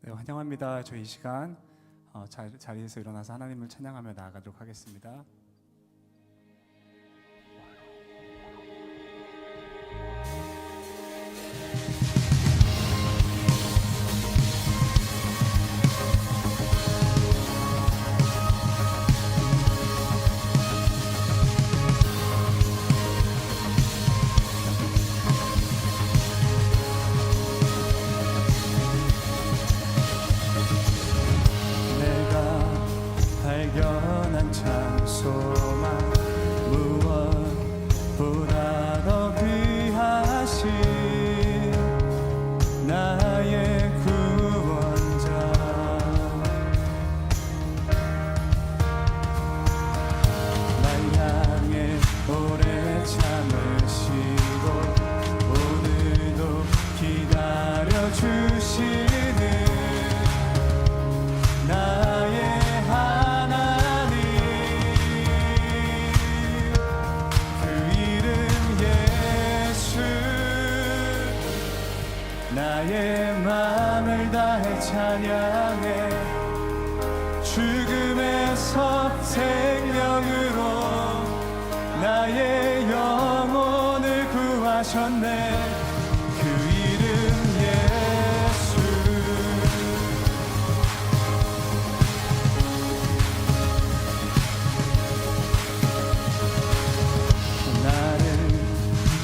네, 환영합니다. 저희 이 시간 자리에서 일어나서 하나님을 찬양하며 나아가도록 하겠습니다. 발견한 참 소망 무엇보다 더 귀하신 나의 구원자 날 향해 오래 참으시고 오늘도 기다려주시는 나의 하나님 그 이름 예수 나의 마음을 다해 찬양해 죽음에서 생명으로 나의 영혼을 구하셨네 그 이름 예수 나를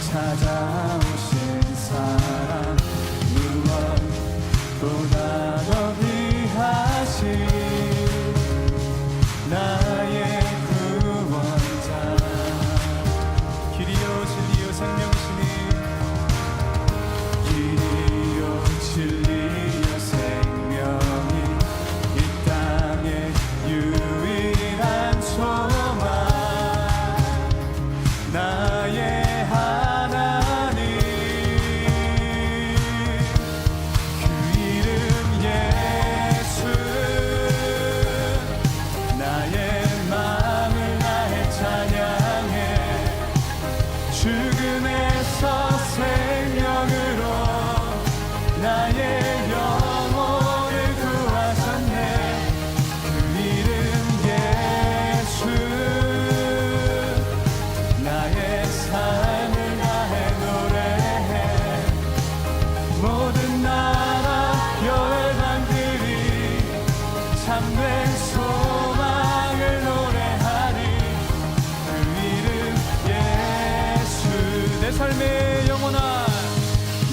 찾아오신 사랑 무엇보다 더 귀하신 나의 구원자 길이요 진리요 생명이시니 길이요 진리요 생명이 이 땅의 유일한 소망 나의 하나님 그 이름 예수 나의 마음을 다해 찬양해 죽음에서 생명으로 나의 영혼을 구하셨네 그 이름 예수 나의 삶을 다해 노래해 모든 나라 열방들이 참된 소망을 노래하리 그 이름 예수 내 삶의 영원한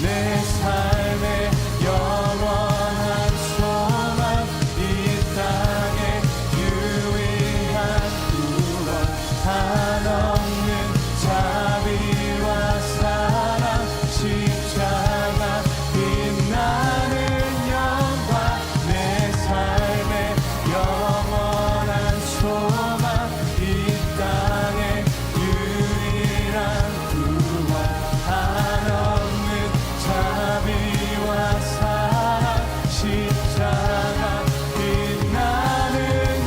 내 삶의 영원한 소망 이 땅의 유일한 구원 한없는 자비와 사랑 십자가 빛나는 영광 내 삶의 영원한 소망 이 땅의 유일한 구원 한없는 자비와 사랑 십자가 빛나는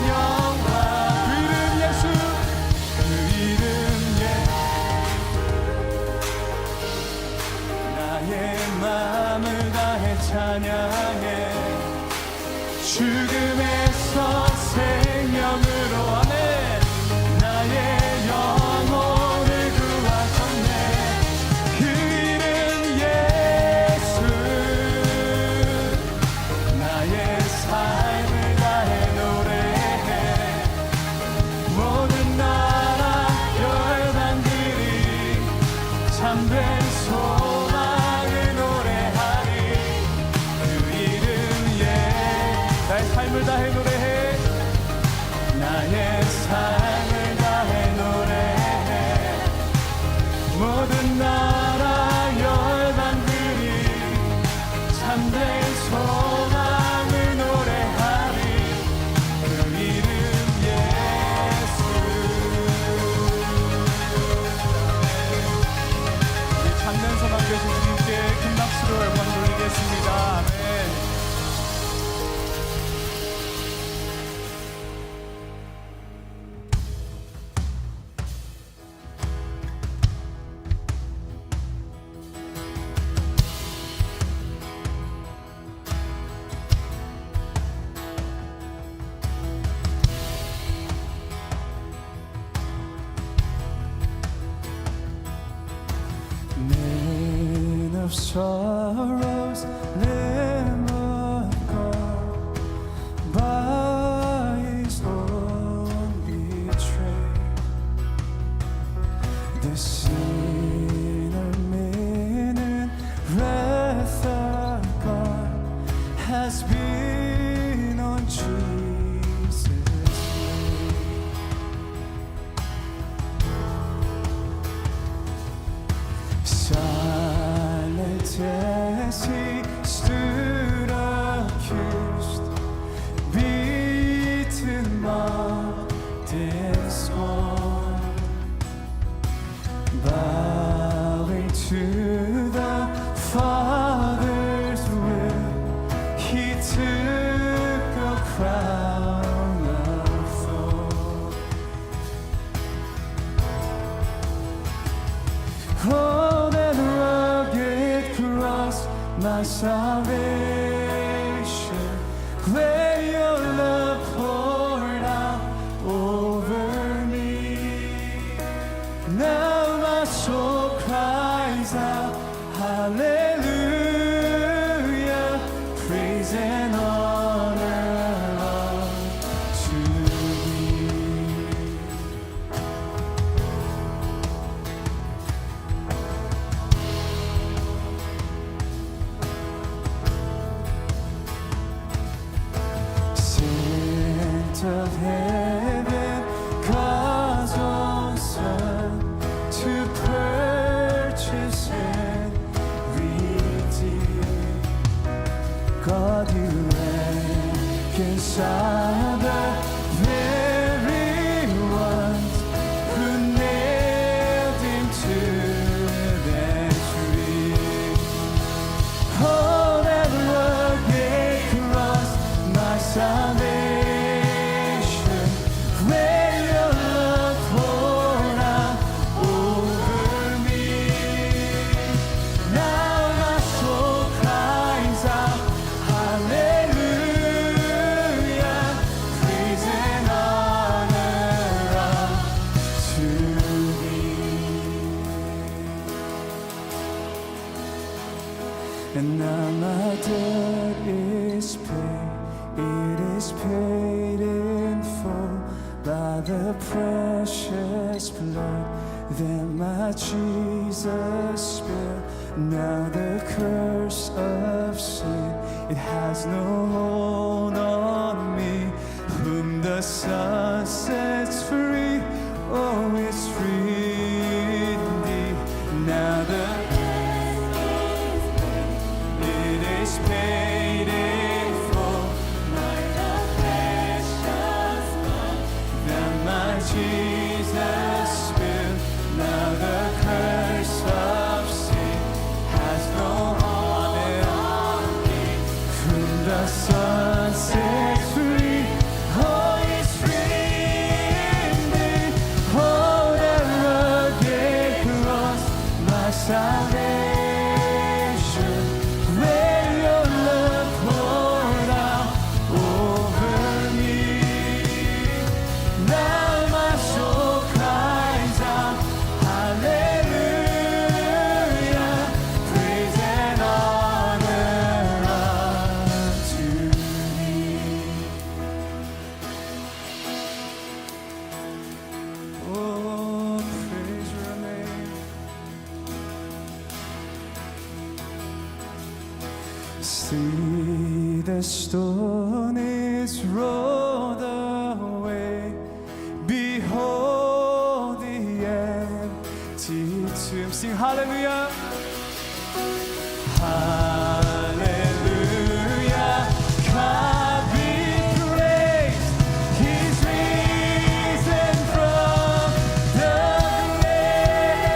영광 그 이름 예수 그 이름 나의 마음을 다해 찬양해 죽음에서 생명으로 아멘 나의 영혼을 구하셨네 그 이름 예수 나의 삶을 다해 노래해 모든 나라 열방들이 참된 소망을 노래하리 그 이름 나의 삶을 다해 노래해 나의 삶을 다해 노래해 모든 나라 열방들이 참된 소망을 노래하리 그 이름 예수 이 참된 소망 되신 주님께 큰 박수로 영광 돌리겠습니다 아멘 sorrows, Lamb of God, by His own betrayed, the sinner man in wrath of God has been on Jesus' knee. Silent as He stood accused, beaten, mocked, and scorned, bowing to the Father's will, He took a crown of thorns. Oh, that rugged cross, my salvation, where Your love poured out over me. Now my soul cries out, hallelujah, praise and honor unto Thee. Sent of heaven, God's own Son, to purchase and redeem. God, You reconcile the very ones who nailed Him to that tree. Oh, that rugged cross, my salvation, where Your love poured out over me. Now my soul cries out, hallelujah, praise and honor unto Thee. And now my debt is paid, it is paid in full by the precious blood that my Jesus spilled. Now the curse of sin, it has no hold on me. Whom the Son sets free, oh, it's free indeed. Now it is paid in full by the precious blood that my Jesus spilled. Now the curse of sin has no hold on me. Whom the Son sets free, oh, it's free indeed. Oh, that rugged cross, my salvation, where Your love poured out over me. Now my soul cries out, hallelujah, praise and honor unto Thee. Oh, praise Your name. See, the stone is rolled away. Behold the empty tomb. Sing hallelujah. Hallelujah. God be praised. He's risen from the grave.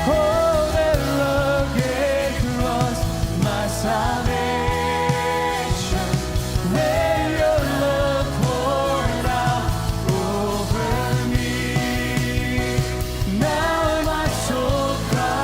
Oh, that rugged cross, my salvation, where Your love poured out over me. Now my soul cries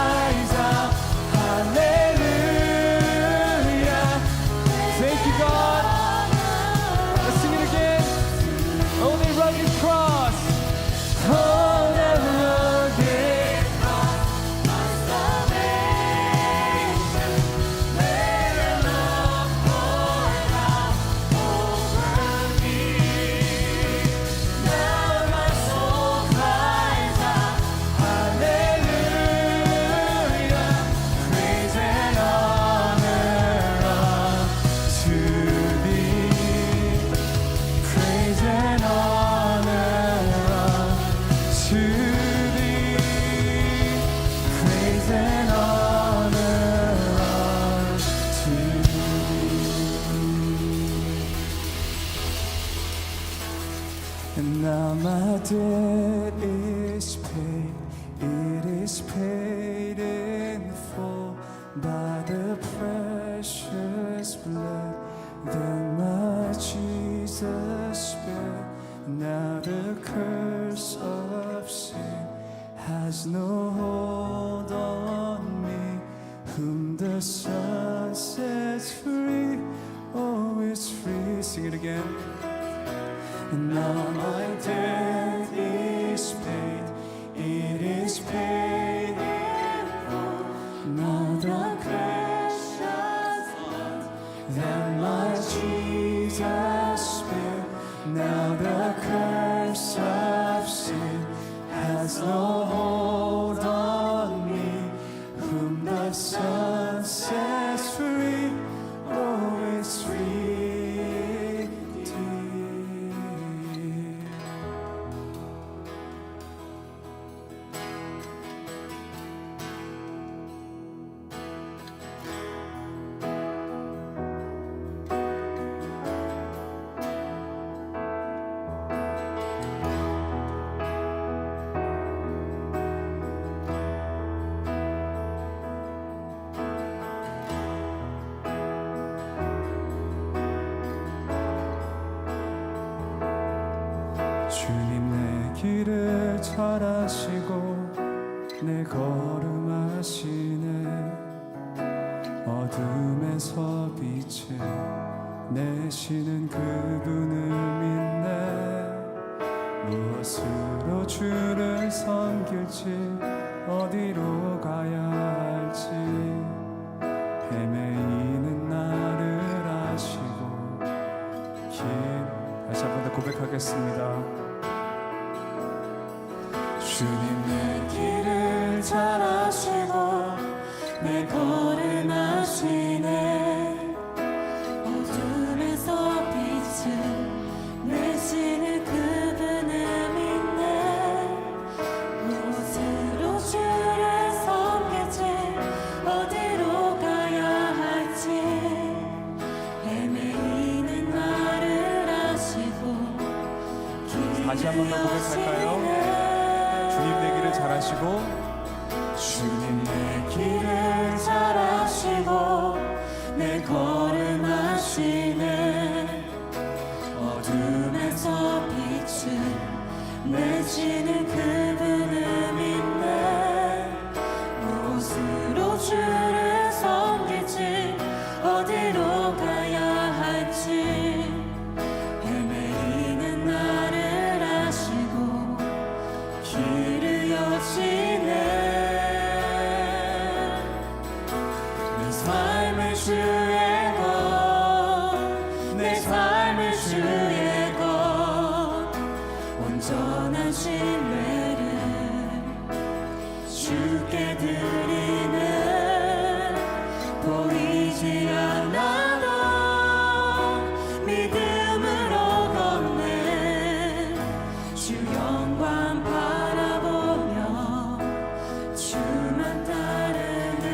And now my debt is paid, it is paid in full by the precious blood that my Jesus shed. Now the curse of sin has no hold on me. Whom the Son sets free, oh, is free. Sing it again. And now my debt is paid, it is paid in full. Now the precious blood that my Jesus shed. Now the curse of sin has no hold on me. Whom the Son sets free, oh, is free. 주님 내 길을 잘 아시고 내 걸음 아시네. 어둠에서 빛을 내시는 그분을 믿네. 무엇으로 주를 섬길지 어디로 가야 할지 헤매이는 나를 아시고 다시 한 번 더 고백하겠습니다. 주님 내 길을 잘 아시고 내 걸음 아시네. 어둠에서 빛을 내시는 그분을 믿네. 무엇으로 주를 섬길지 어디로 가야 할지 헤매이는 나를 아시고 다시 한 번 더 고백할까요? 주님 내 길을 잘 아시고 주님 내 길을 잘 아시고 내 걸음 아시네. 어둠에서 빛을 내시는 그분을 믿네. 무엇으로 주를 섬길지 어디로 가야 할지 헤매이는 나를 아시고 길을 여시네. 내 삶의 주의 것, 내 삶의 주의 것, 온전한 신뢰를 주께 드리는 보이지 않아도 믿음으로 걷네. 주 영광 바라보며 주만 따르네.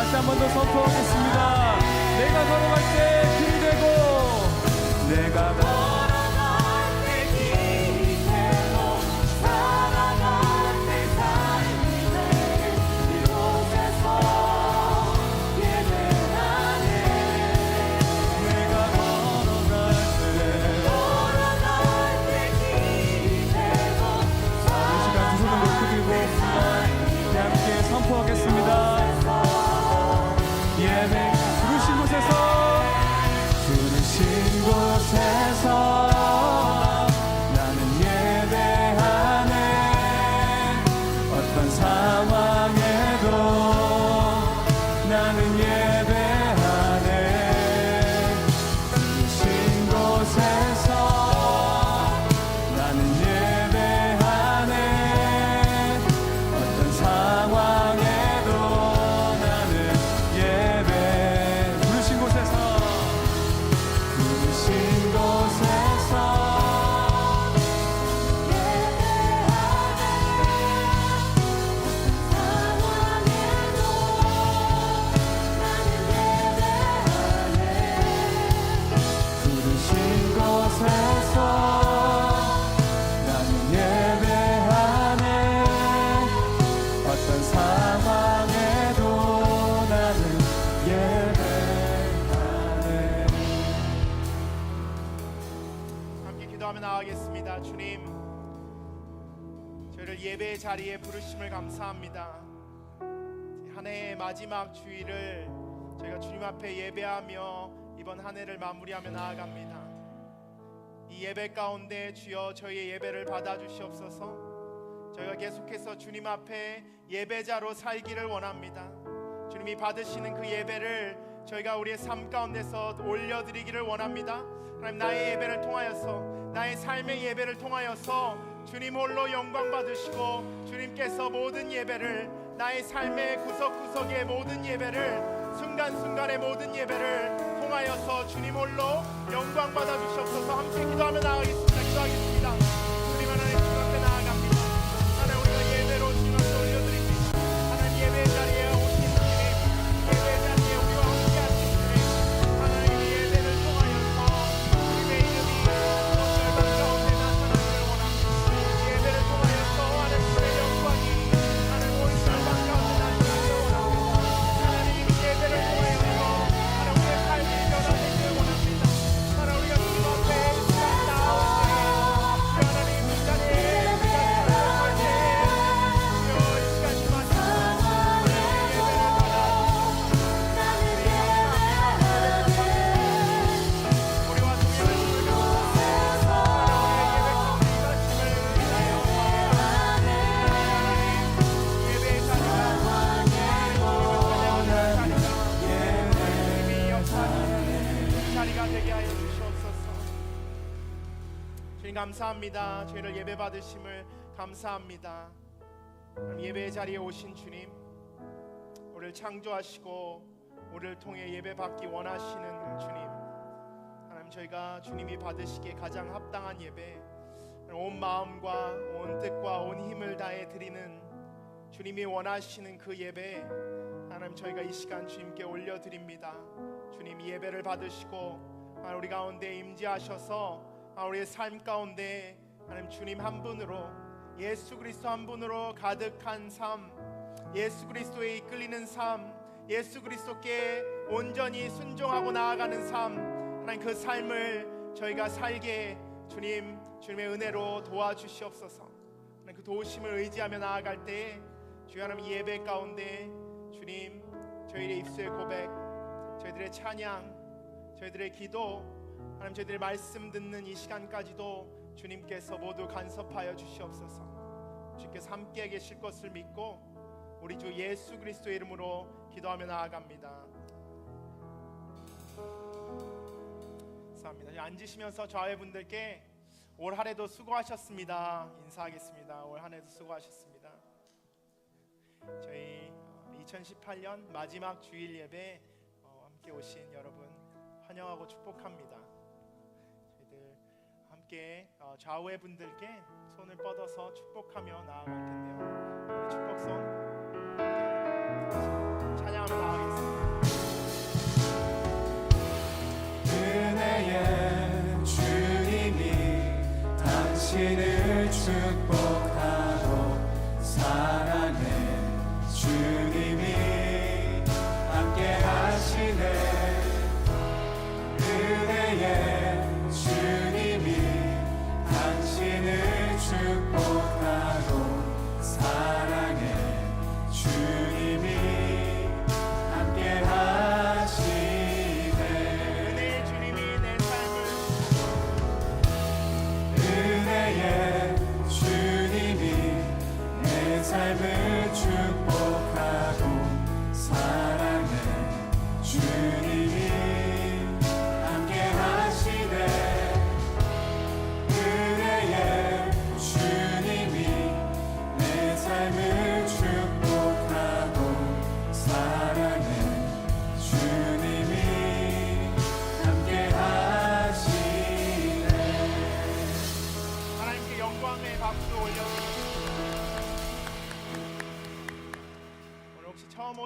다시 한 번 더 선포하겠습니다. 내가 걸어갈 때 길이 되고 내가 걸어갈 때 길이 되고 살아갈 때 삶이 되는 이곳에서 예배하네. 내가 걸어갈 때 길이 되고 이 시간 두 손을 높이 들고 우리 함께 선포하겠습니다. 예배 부르신 곳에서 나는 예배하네. 어떤 상황에도 나는 예배하네. 부르신 곳에서 나는 예배하네. 어떤 상황에도 나는 예배. 부르신 곳에서 나아가겠습니다. 주님, 저희를 예배의 자리에 부르심을 감사합니다. 한 해의 마지막 주일을 저희가 주님 앞에 예배하며 이번 한 해를 마무리하며 나아갑니다. 이 예배 가운데 주여 저희의 예배를 받아주시옵소서. 저희가 계속해서 주님 앞에 예배자로 살기를 원합니다. 주님이 받으시는 그 예배를 저희가 우리의 삶 가운데서 올려드리기를 원합니다. 하나님, 나의 예배를 통하여서, 나의 삶의 예배를 통하여서 주님 홀로 영광 받으시고, 주님께서 모든 예배를, 나의 삶의 구석구석의 모든 예배를, 순간순간의 모든 예배를 통하여서 주님 홀로 영광 받아 주시옵소서. 함께 기도하며 나아가겠습니다. 기도하겠습니다. 주님 하나님, 주 앞에 나아갑니다. 하나님, 우리가 예배로 주님 앞에 올려드립니다. 하나님, 예배 자리에 오신 주님, 예배 자리에 우리와 함께 하신 주님, 하나님, 예배를 통하여서 주님의 이름이 절반 가운데 나타나기를 원합니다. 예배를 통하여서 하나님의 영광이 하나님 온 절반 가운데 나타나기를 원합니다. 하나님, 예배를 통하여서 하나님 우리의 삶이 변화되기를 원합니다. 하나님, 우리가 주님 앞에 나올 때, 주 하나님 이 자리에 나올 때, 주여 이 시간 주마다 하나님의 예배를 받아 우리와 동행하심을 감사합니다. 예배의 자리가 주님이 역사하는 자리가 되게 하여 주시옵소서. 주님 감사합니다. 저희를 예배 받으심을 감사합니다. 예배의 자리에 오신 주님, 우리를 창조하시고 우리를 통해 예배 받기 원하시는 주님, 하나님, 저희가 주님이 받으시기에 가장 합당한 예배, 온 마음과 온 뜻과 온 힘을 다해 드리는 주님이 원하시는 그 예배, 하나님, 저희가 이 시간 주님께 올려드립니다. 주님, 이 예배를 받으시고 하나님, 우리 가운데 임재하셔서 우리의 삶 가운데 하나님, 주님 한 분으로, 예수 그리스도 한 분으로 가득한 삶, 예수 그리스도에 이끌리는 삶, 예수 그리스도께 온전히 순종하고 나아가는 삶, 하나님, 그 삶을 저희가 살게 주님의 은혜로 도와주시옵소서. 하나님, 그 도우심을 의지하며 나아갈 때에 주여 하나님, 이 예배 가운데 주님, 저희의 입술의 고백, 저희들의 찬양, 저희들의 기도, 하나님, 저희들의 말씀 듣는 이 시간까지도 주님께서 모두 간섭하여 주시옵소서. 주님께서 함께 계실 것을 믿고 우리 주 예수 그리스도의 이름으로 기도하며 나아갑니다. 감사합니다. 앉으시면서 좌회분들께 올 한 해도 수고하셨습니다 인사하겠습니다. 올 한 해도 수고하셨습니다. 저희 2018년 마지막 주일 예배 함께 오신 여러분 환영하고 축복합니다. 저희들 함께 좌우의 분들께 손을 뻗어서 축복하며 나아갈 텐데요. 우리 축복성 함께 찬양하며 나아가겠습니다.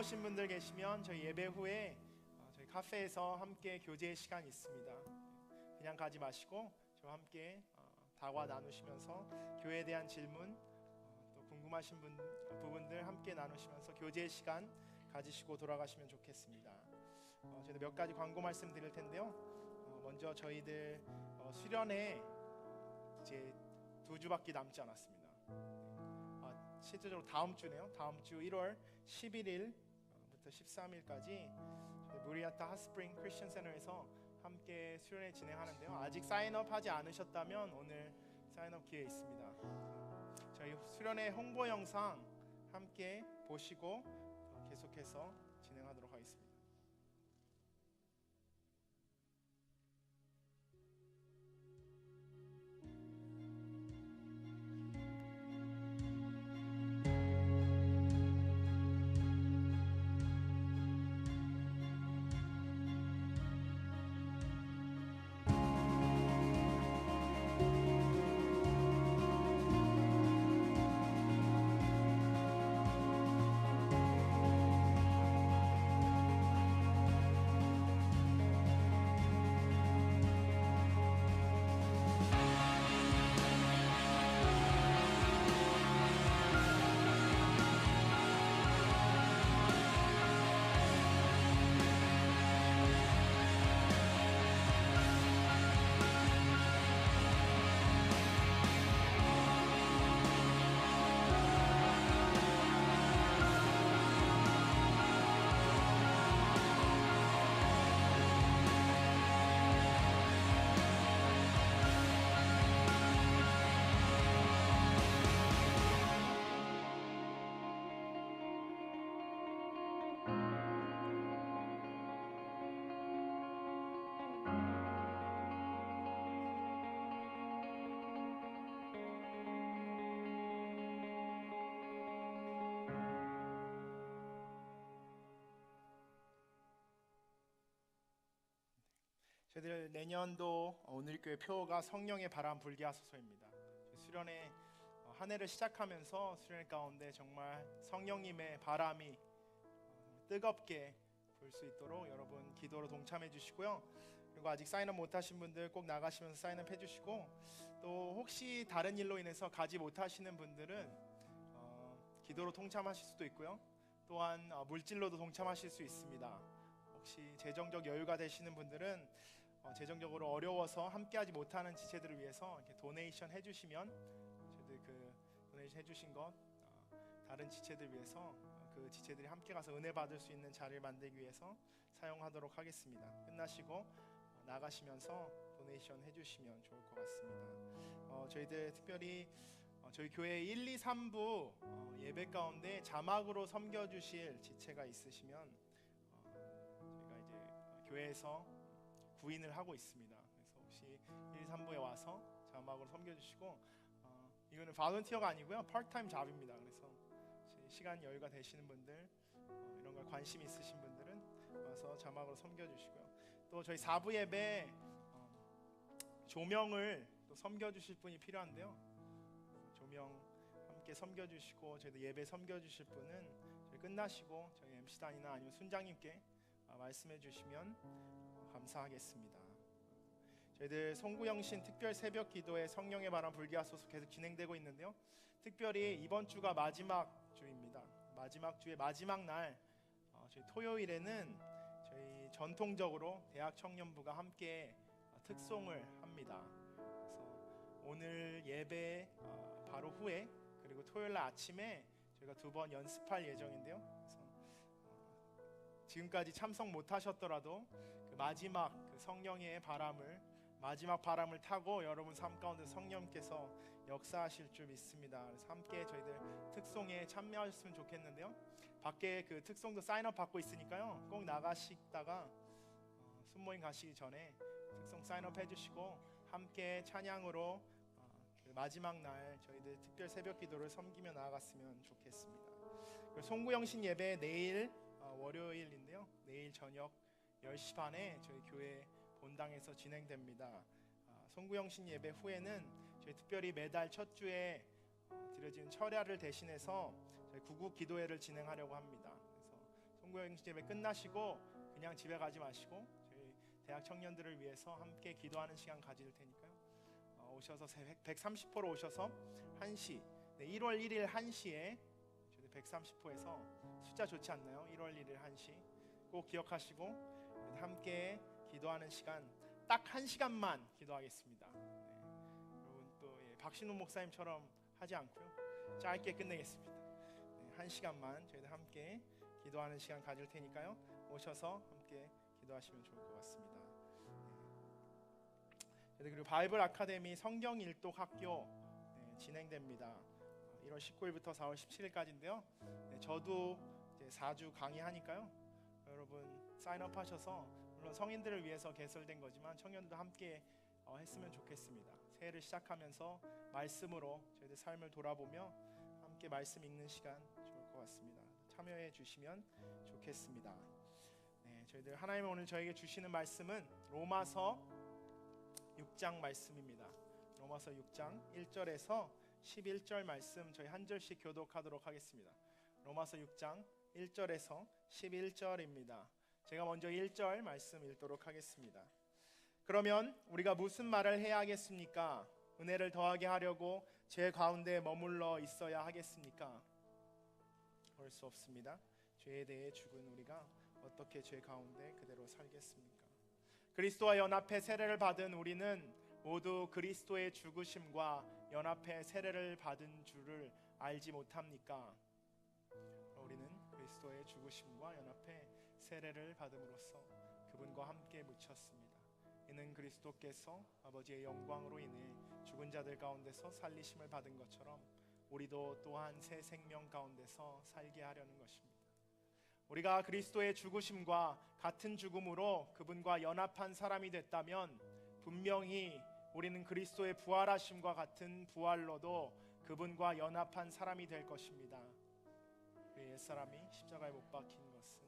오신 분들 계시면 저희 예배 후에 저희 카페에서 함께 교제 시간이 있습니다. 그냥 가지 마시고 저와 함께 다과 나누시면서 교회에 대한 질문 또 궁금하신 부분들 함께 나누시면서 교제 시간 가지시고 돌아가시면 좋겠습니다. 저희도 몇 가지 광고 말씀 드릴 텐데요. 먼저 저희들 수련회 이제 2주밖에 남지 않았습니다. 실제적으로 다음 주네요. 다음 주 1월 11일부터 13일까지 무리아타 핫스프링 크리스천 센터에서 함께 수련회 진행하는데요. 아직 사인업 하지 않으셨다면 오늘 사인업 기회 있습니다. 저희 수련회 홍보 영상 함께 보시고 계속해서 진행하도록 하겠습니다. 저희들 내년도 오늘교회 표어가 성령의 바람 불게 하소서입니다. 수련회 한 해를 시작하면서 수련회 가운데 정말 성령님의 바람이 뜨겁게 불 수 있도록 여러분 기도로 동참해 주시고요. 그리고 아직 사인업 못하신 분들 꼭 나가시면서 사인업 해주시고, 또 혹시 다른 일로 인해서 가지 못하시는 분들은 기도로 동참하실 수도 있고요. 또한 물질로도 동참하실 수 있습니다. 혹시 재정적 여유가 되시는 분들은 재정적으로 어려워서 함께하지 못하는 지체들을 위해서 이렇게 도네이션 해주시면 저희들 그 도네이션 해주신 것 다른 지체들 위해서 그 지체들이 함께 가서 은혜 받을 수 있는 자리를 만들기 위해서 사용하도록 하겠습니다. 끝나시고 나가시면서 도네이션 해주시면 좋을 것 같습니다. 저희들 특별히 저희 교회 1, 2, 3부 예배 가운데 자막으로 섬겨주실 지체가 있으시면 저희가 이제 교회에서 구인을 하고 있습니다. 그래서 혹시 1, 2, 3부에 와서 자막으로 섬겨주시고, 이거는 발런티어가 아니고요, 파트타임 잡입니다. 그래서 시간 여유가 되시는 분들, 이런 걸 관심 있으신 분들은 와서 자막으로 섬겨주시고요. 또 저희 4부 예배 조명을 또 섬겨주실 분이 필요한데요. 조명 함께 섬겨주시고 저희도 예배 섬겨주실 분은 저희 끝나시고 저희 MC단이나 아니면 순장님께 말씀해 주시면 감사하겠습니다. 저희들 송구영신 특별 새벽 기도회 성령의 바람 불게 하소서 계속 진행되고 있는데요. 특별히 이번 주가 마지막 주입니다. 마지막 주의 마지막 날 저희 토요일에는 저희 전통적으로 대학 청년부가 함께 특송을 합니다. 그래서 오늘 예배 바로 후에 그리고 토요일 날 아침에 저희가 2번 연습할 예정인데요. 그래서 지금까지 참석 못하셨더라도 그 마지막 그 성령의 마지막 바람을 타고 여러분 삶 가운데 성령께서 역사하실 줄 믿습니다. 그래서 함께 저희들 특송에 참여하셨으면 좋겠는데요. 밖에 그 특송도 사인업 받고 있으니까요. 꼭 나가시다가 순모임 가시기 전에 특송 사인업 해주시고 함께 찬양으로 그 마지막 날 저희들 특별 새벽 기도를 섬기며 나아갔으면 좋겠습니다. 송구영신 예배 내일 월요일인데요. 내일 저녁 10시 반에 저희 교회 본당에서 진행됩니다. 송구영신 예배 후에는 저희 특별히 매달 첫 주에 드려지는 철야를 대신해서 저희 구국 기도회를 진행하려고 합니다. 그래서 통고행시 예배 끝나시고 그냥 집에 가지 마시고 저희 대학 청년들을 위해서 함께 기도하는 시간 가질 테니까요. 오셔서 130호로 오셔서 1시 1월 1일 1시에 130호에서 숫자 좋지 않나요? 1월 1일 1시 꼭 기억하시고 함께 기도하는 시간 딱 1시간만 기도하겠습니다. 여러분 또 박신호 목사님처럼 하지 않고요. 짧게 끝내겠습니다. 1시간만 저희들 함께 기도하는 시간 가질 테니까요. 오셔서 함께 기도하시면 좋을 것 같습니다. 그리고 바이블 아카데미 성경 일독 학교 진행됩니다. 1월 19일부터 4월 17일까지인데요. 저도 이제 4주 강의하니까요. 여러분 사인업 하셔서 물론 성인들을 위해서 개설된 거지만 청년들도 함께 했으면 좋겠습니다. 새해를 시작하면서 말씀으로 저희들 삶을 돌아보며 함께 말씀 읽는 시간 좋을 것 같습니다. 참여해 주시면 좋겠습니다. 저희들 하나님 오늘 저에게 주시는 말씀은 로마서 6장 말씀입니다. 로마서 6장 1절에서 11절 말씀 저희 한 절씩 교독하도록 하겠습니다. 로마서 6장 1절에서 11절입니다. 제가 먼저 1절 말씀 읽도록 하겠습니다. 그러면 우리가 무슨 말을 해야 하겠습니까? 은혜를 더하게 하려고 죄 가운데 머물러 있어야 하겠습니까? 그럴 수 없습니다. 죄에 대해 죽은 우리가 어떻게 죄 가운데 그대로 살겠습니까? 그리스도와 연합해 세례를 받은 우리는 모두 그리스도의 죽으심과 연합해 세례를 받은 줄을 알지 못합니까? 우리는 그리스도의 죽으심과 연합해 세례를 받음으로써 그분과 함께 묻혔습니다. 이는 그리스도께서 아버지의 영광으로 인해 죽은 자들 가운데서 살리심을 받은 것처럼 우리도 또한 새 생명 가운데서 살게 하려는 것입니다. 우리가 그리스도의 죽으심과 같은 죽음으로 그분과 연합한 사람이 됐다면 분명히 우리는 그리스도의 부활하심과 같은 부활로도 그분과 연합한 사람이 될 것입니다. 우리 옛사람이 십자가에 못 박힌 것은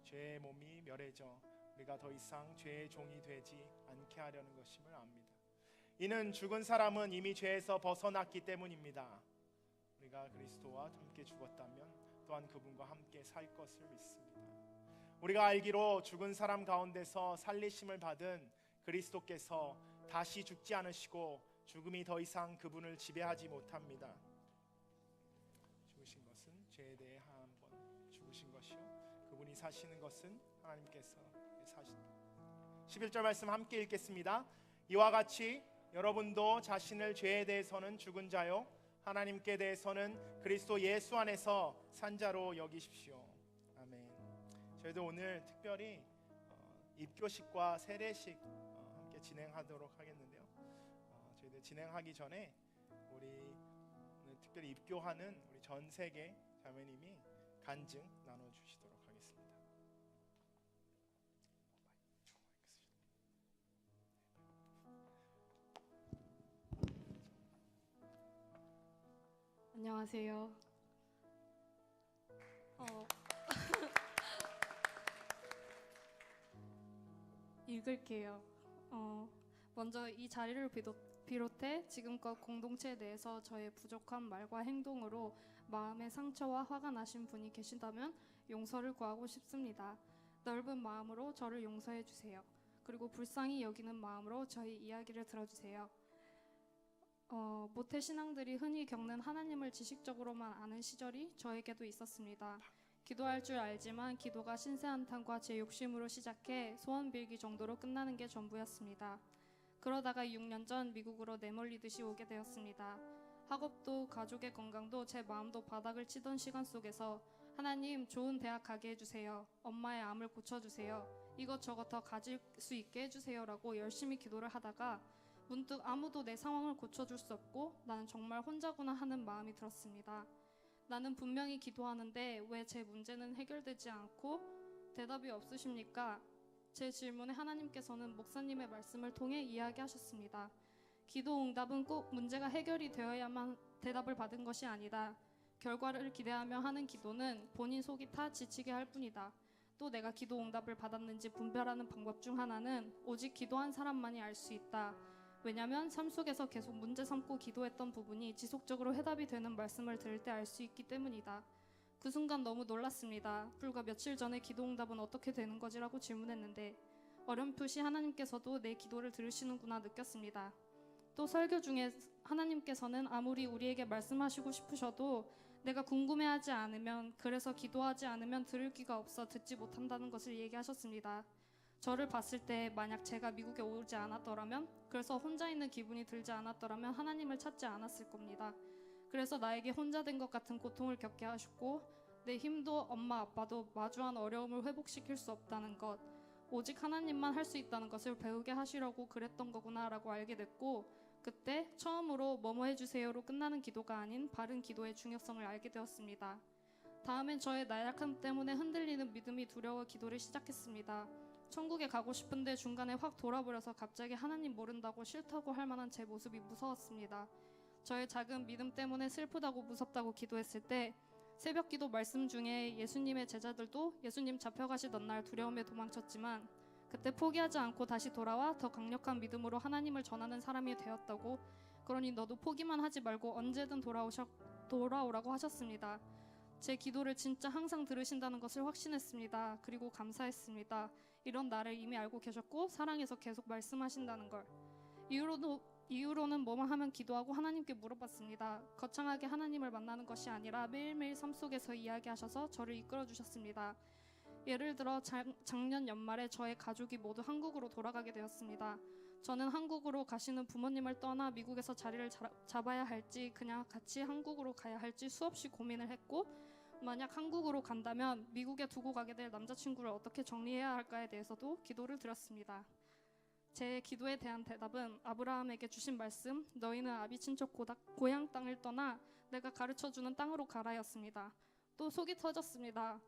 죄의 몸이 멸해져 우리가 더 이상 죄의 종이 되지 않게 하려는 것임을 압니다. 이는 죽은 사람은 이미 죄에서 벗어났기 때문입니다. 우리가 그리스도와 함께 죽었다면 또한 그분과 함께 살 것을 믿습니다. 우리가 알기로 죽은 사람 가운데서 살리심을 받은 그리스도께서 다시 죽지 않으시고 죽음이 더 이상 그분을 지배하지 못합니다. 죽으신 것은 죄에 대해 한번 죽으신 것이요 그분이 사시는 것은 하나님께서 사신. 11절 말씀 함께 읽겠습니다. 이와 같이 여러분도 자신을 죄에 대해서는 죽은 자요 하나님께 대해서는 그리스도 예수 안에서 산 자로 여기십시오. 아멘. 저희도 오늘 특별히 입교식과 세례식 함께 진행하도록 하겠는데요. 저희들 진행하기 전에 우리 오늘 특별히 입교하는 우리 전 세계 자매님이 간증 나눠주시도록 하겠습니다. 안녕하세요. 읽을게요. 먼저 이 자리를 비롯해 지금껏 공동체에 대해서 저의 부족한 말과 행동으로 마음의 상처와 화가 나신 분이 계신다면 용서를 구하고 싶습니다. 넓은 마음으로 저를 용서해 주세요. 그리고 불쌍히 여기는 마음으로 저희 이야기를 들어주세요. 모태 신앙들이 흔히 겪는 하나님을 지식적으로만 아는 시절이 저에게도 있었습니다. 기도할 줄 알지만 기도가 신세한탄과 제 욕심으로 시작해 소원 빌기 정도로 끝나는 게 전부였습니다. 그러다가 6년 전 미국으로 내몰리듯이 오게 되었습니다. 학업도 가족의 건강도 제 마음도 바닥을 치던 시간 속에서 하나님 좋은 대학 가게 해주세요. 엄마의 암을 고쳐주세요. 이것저것 더 가질 수 있게 해주세요 라고 열심히 기도를 하다가 문득 아무도 내 상황을 고쳐줄 수 없고 나는 정말 혼자구나 하는 마음이 들었습니다. 나는 분명히 기도하는데 왜 제 문제는 해결되지 않고 대답이 없으십니까? 제 질문에 하나님께서는 목사님의 말씀을 통해 이야기하셨습니다. 기도 응답은 꼭 문제가 해결이 되어야만 대답을 받은 것이 아니다. 결과를 기대하며 하는 기도는 본인 속이 타 지치게 할 뿐이다. 또 내가 기도 응답을 받았는지 분별하는 방법 중 하나는 오직 기도한 사람만이 알 수 있다. 왜냐하면 삶 속에서 계속 문제 삼고 기도했던 부분이 지속적으로 해답이 되는 말씀을 들을 때 알 수 있기 때문이다. 그 순간 너무 놀랐습니다. 불과 며칠 전에 기도응답은 어떻게 되는 거지라고 질문했는데 어렴풋이 하나님께서도 내 기도를 들으시는구나 느꼈습니다. 또 설교 중에 하나님께서는 아무리 우리에게 말씀하시고 싶으셔도 내가 궁금해하지 않으면, 그래서 기도하지 않으면 들을 귀가 없어 듣지 못한다는 것을 얘기하셨습니다. 저를 봤을 때 만약 제가 미국에 오지 않았더라면, 그래서 혼자 있는 기분이 들지 않았더라면 하나님을 찾지 않았을 겁니다. 그래서 나에게 혼자 된 것 같은 고통을 겪게 하셨고 내 힘도 엄마 아빠도 마주한 어려움을 회복시킬 수 없다는 것, 오직 하나님만 할 수 있다는 것을 배우게 하시려고 그랬던 거구나라고 알게 됐고, 그때 처음으로 뭐뭐 해주세요로 끝나는 기도가 아닌 바른 기도의 중요성을 알게 되었습니다. 다음엔 저의 나약함 때문에 흔들리는 믿음이 두려워 기도를 시작했습니다. 천국에 가고 싶은데 중간에 확 돌아버려서 갑자기 하나님 모른다고 싫다고 할 만한 제 모습이 무서웠습니다. 저의 작은 믿음 때문에 슬프다고 무섭다고 기도했을 때 새벽 기도 말씀 중에 예수님의 제자들도 예수님 잡혀가시던 날 두려움에 도망쳤지만 그때 포기하지 않고 다시 돌아와 더 강력한 믿음으로 하나님을 전하는 사람이 되었다고, 그러니 너도 포기만 하지 말고 언제든 돌아오라고 하셨습니다. 제 기도를 진짜 항상 들으신다는 것을 확신했습니다. 그리고 감사했습니다. 이런 나를 이미 알고 계셨고 사랑해서 계속 말씀하신다는 걸. 이후로는 뭐만 하면 기도하고 하나님께 물어봤습니다. 거창하게 하나님을 만나는 것이 아니라 매일매일 삶 속에서 이야기하셔서 저를 이끌어 주셨습니다. 예를 들어 작년 연말에 저의 가족이 모두 한국으로 돌아가게 되었습니다. 저는 한국으로 가시는 부모님을 떠나 미국에서 자리를 잡아야 할지 그냥 같이 한국으로 가야 할지 수없이 고민을 했고, 만약 한국으로 간다면 미국에 두고 가게 될 남자친구를 어떻게 정리해야 할까에 대해서도 기도를 드렸습니다. 제 기도에 대한 대답은 아브라함에게 주신 말씀, 너희는 아비 친척 고향 땅을 떠나 내가 가르쳐주는 땅으로 가라였습니다. 또 속이 터졌습니다.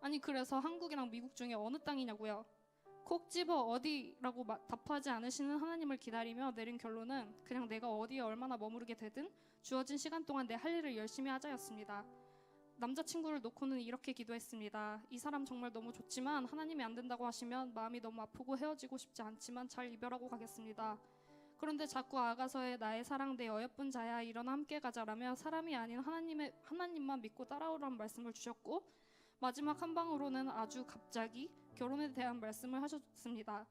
아니 그래서 한국이랑 미국 중에 어느 땅이냐고요? 콕 집어 어디라고 답하지 않으시는 하나님을 기다리며 내린 결론은 그냥 내가 어디에 얼마나 머무르게 되든 주어진 시간 동안 내 할 일을 열심히 하자였습니다. 남자친구를 놓고는 이렇게 기도했습니다. 이 사람 정말 너무 좋지만 하나님이 안 된다고 하시면 마음이 너무 아프고 헤어지고 싶지 않지만 잘 이별하고 가겠습니다. 그런데 자꾸 아가서의 나의 사랑 내 어여쁜 자야 일어나 함께 가자라며 사람이 아닌 하나님만 믿고 따라오라는 말씀을 주셨고, 마지막 한 방으로는 아주 갑자기 결혼에 대한 말씀을 하셨습니다.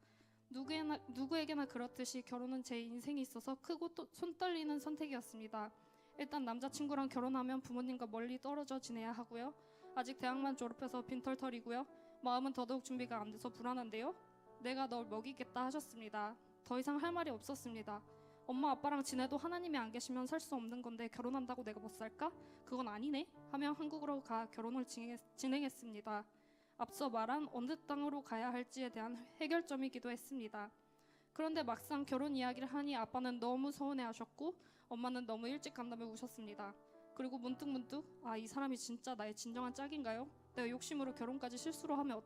누구에게나 그렇듯이 결혼은 제 인생에 있어서 크고 또 손 떨리는 선택이었습니다. 일단 남자친구랑 결혼하면 부모님과 멀리 떨어져 지내야 하고요. 아직 대학만 졸업해서 빈털털이고요. 마음은 더더욱 준비가 안 돼서 불안한데요. 내가 널 먹이겠다 하셨습니다. 더 이상 할 말이 없었습니다. 엄마 아빠랑 지내도 하나님이 안 계시면 살 수 없는 건데 결혼한다고 내가 못 살까? 그건 아니네 하며 한국으로 가 결혼을 진행했습니다. 앞서 말한 어느 땅으로 가야 할지에 대한 해결점이기도 했습니다. 그런데 막상 결혼 이야기를 하니 아빠는 너무 서운해하셨고 엄마는 너무 일찍 간다며 우셨습니다. 그리고 문득 이 사람이 진짜 나의 진정한 짝인가요? 내가 욕심으로 결혼까지 실수로 하면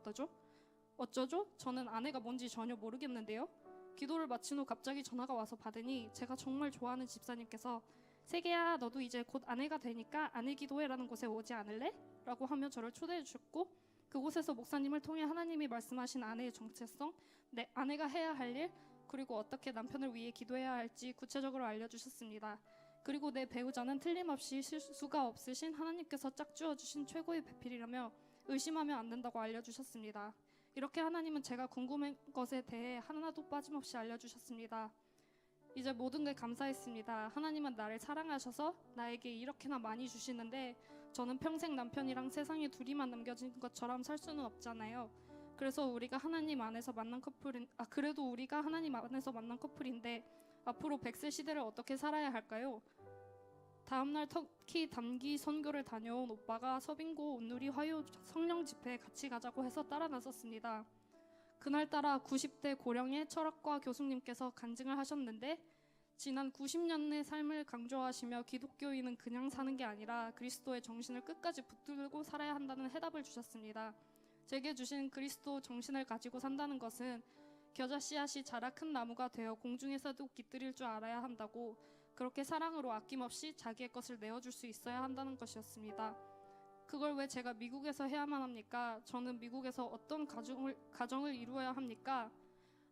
어쩌죠? 저는 아내가 뭔지 전혀 모르겠는데요. 기도를 마친 후 갑자기 전화가 와서 받으니 제가 정말 좋아하는 집사님께서 세계야 너도 이제 곧 아내가 되니까 아내 기도회라는 곳에 오지 않을래? 라고 하며 저를 초대해 주셨고, 그곳에서 목사님을 통해 하나님이 말씀하신 아내의 정체성, 내 아내가 해야 할 일, 그리고 어떻게 남편을 위해 기도해야 할지 구체적으로 알려주셨습니다. 그리고 내 배우자는 틀림없이 실수가 없으신 하나님께서 짝지어 주신 최고의 배필이라며 의심하면 안 된다고 알려주셨습니다. 이렇게 하나님은 제가 궁금한 것에 대해 하나도 빠짐없이 알려주셨습니다. 이제 모든 게 감사했습니다. 하나님은 나를 사랑하셔서 나에게 이렇게나 많이 주시는데 저는 평생 남편이랑 세상에 둘이만 남겨진 것처럼 살 수는 없잖아요. 그래서 우리가 하나님 안에서 만난 커플인데 앞으로 100세 시대를 어떻게 살아야 할까요? 다음날 터키 단기 선교를 다녀온 오빠가 서빙고 온누리 화요 성령 집회에 같이 가자고 해서 따라 나섰습니다. 그날따라 90대 고령의 철학과 교수님께서 간증을 하셨는데, 지난 90년의 삶을 강조하시며 기독교인은 그냥 사는 게 아니라 그리스도의 정신을 끝까지 붙들고 살아야 한다는 해답을 주셨습니다. 제게 주신 그리스도 정신을 가지고 산다는 것은 겨자 씨앗이 자라 큰 나무가 되어 공중에서도 깃들일 줄 알아야 한다고, 그렇게 사랑으로 아낌없이 자기의 것을 내어줄 수 있어야 한다는 것이었습니다. 그걸 왜 제가 미국에서 해야만 합니까? 저는 미국에서 어떤 가정을 이루어야 합니까?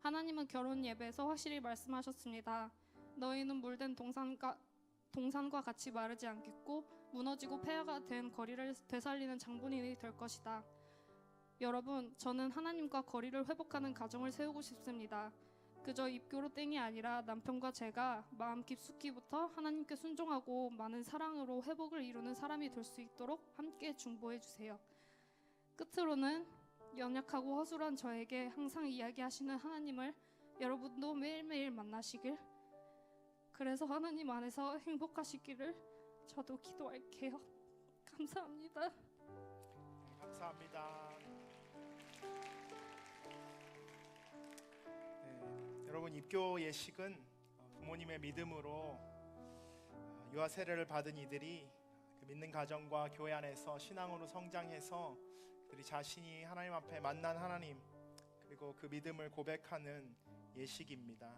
하나님은 결혼 예배에서 확실히 말씀하셨습니다. 너희는 물된 동산과 같이 마르지 않겠고 무너지고 폐허가 된 거리를 되살리는 장본인이 될 것이다. 여러분, 저는 하나님과 거리를 회복하는 가정을 세우고 싶습니다. 그저 입교로 땡이 아니라 남편과 제가 마음 깊숙이부터 하나님께 순종하고 많은 사랑으로 회복을 이루는 사람이 될 수 있도록 함께 중보해 주세요. 끝으로는 연약하고 허술한 저에게 항상 이야기하시는 하나님을 여러분도 매일매일 만나시길, 그래서 하나님 안에서 행복하시기를 저도 기도할게요. 감사합니다. 감사합니다. 여러분, 입교 예식은 부모님의 믿음으로 유아 세례를 받은 이들이 그 믿는 가정과 교회 안에서 신앙으로 성장해서 그들이 자신이 하나님 앞에 만난 하나님, 그리고 그 믿음을 고백하는 예식입니다.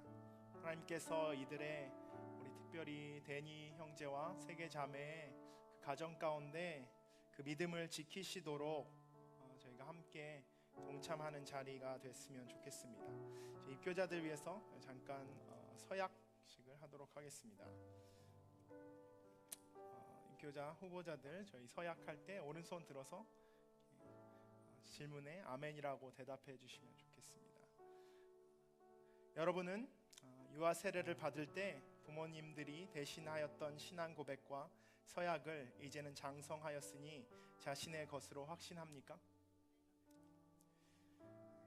하나님께서 이들의, 우리 특별히 데니 형제와 세계 자매의 그 가정 가운데 그 믿음을 지키시도록 저희가 함께 동참하는 자리가 됐으면 좋겠습니다. 입교자들 위해서 잠깐 서약식을 하도록 하겠습니다. 입교자 후보자들, 저희 서약할 때 오른손 들어서 질문에 아멘이라고 대답해 주시면 좋겠습니다. 여러분은 유아 세례를 받을 때 부모님들이 대신하였던 신앙 고백과 서약을 이제는 장성하였으니 자신의 것으로 확신합니까?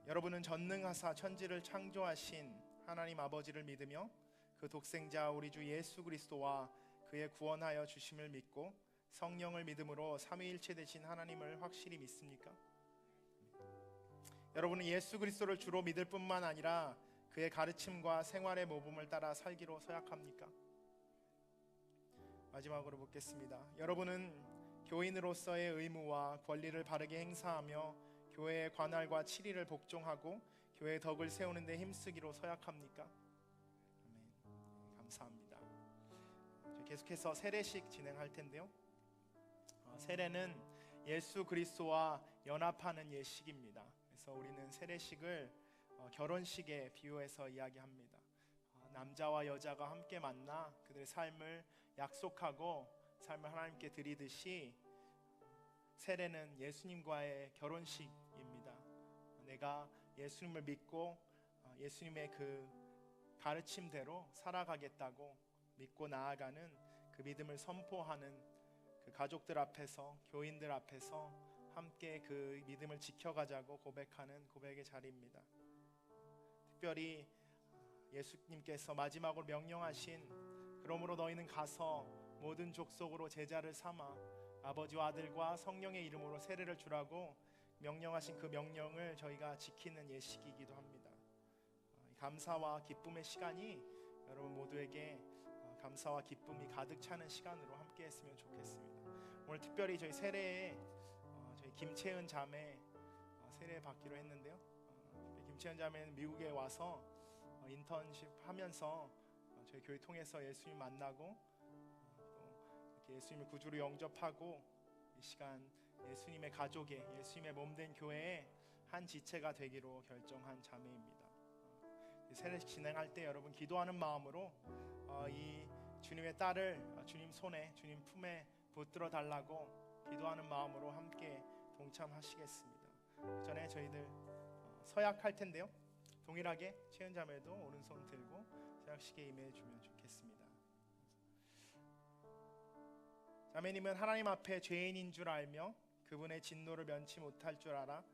여러분은 전능하사 천지를 창조하신 하나님 아버지를 믿으며 그 독생자 우리 주 예수 그리스도와 그의 구원하여 주심을 믿고 성령을 믿음으로 삼위일체 되신 하나님을 확실히 믿습니까? 여러분은 예수 그리스도를 주로 믿을 뿐만 아니라 그의 가르침과 생활의 모범을 따라 살기로 서약합니까? 마지막으로 묻겠습니다. 여러분은 교인으로서의 의무와 권리를 바르게 행사하며 교회의 관할과 치리를 복종하고 교회의 덕을 세우는 데 힘쓰기로 서약합니까? 아멘. 감사합니다. 계속해서 세례식 진행할 텐데요. 세례는 예수 그리스도와 연합하는 예식입니다. 그래서 우리는 세례식을 결혼식에 비유해서 이야기합니다. 남자와 여자가 함께 만나 그들의 삶을 약속하고 삶을 하나님께 드리듯이 세례는 예수님과의 결혼식입니다. 내가 예수님을 믿고 예수님의 그 가르침대로 살아가겠다고 믿고 나아가는 그 믿음을 선포하는 그 가족들 앞에서, 교인들 앞에서 함께 그 믿음을 지켜가자고 고백하는 고백의 자리입니다. 특별히 예수님께서 마지막으로 명령하신 그러므로 너희는 가서 모든 족속으로 제자를 삼아 아버지와 아들과 성령의 이름으로 세례를 주라고 명령하신 그 명령을 저희가 지키는 예식이기도 합니다. 감사와 기쁨의 시간이 여러분 모두에게 감사와 기쁨이 가득 차는 시간으로 함께 했으면 좋겠습니다. 오늘 특별히 저희 세례에 저희 김채은 자매 세례 받기로 했는데요. 김채은 자매는 미국에 와서 인턴십 하면서 저희 교회 통해서 예수님 만나고 또 이렇게 예수님을 구주로 영접하고 이 시간 예수님의 가족에, 예수님의 몸된 교회의 한 지체가 되기로 결정한 자매입니다. 세례식 진행할 때 여러분 기도하는 마음으로 이 주님의 딸을 주님 손에, 주님 품에 붙들어 달라고 기도하는 마음으로 함께 동참하시겠습니다. 그 전에 저희들 서약할 텐데요. 동일하게 채은 자매도 오른손 들고 서약식에 임해 주면 좋겠습니다. 자매님은 하나님 앞에 죄인인 줄 알며 그분의 진노를 면치 못할 줄 알아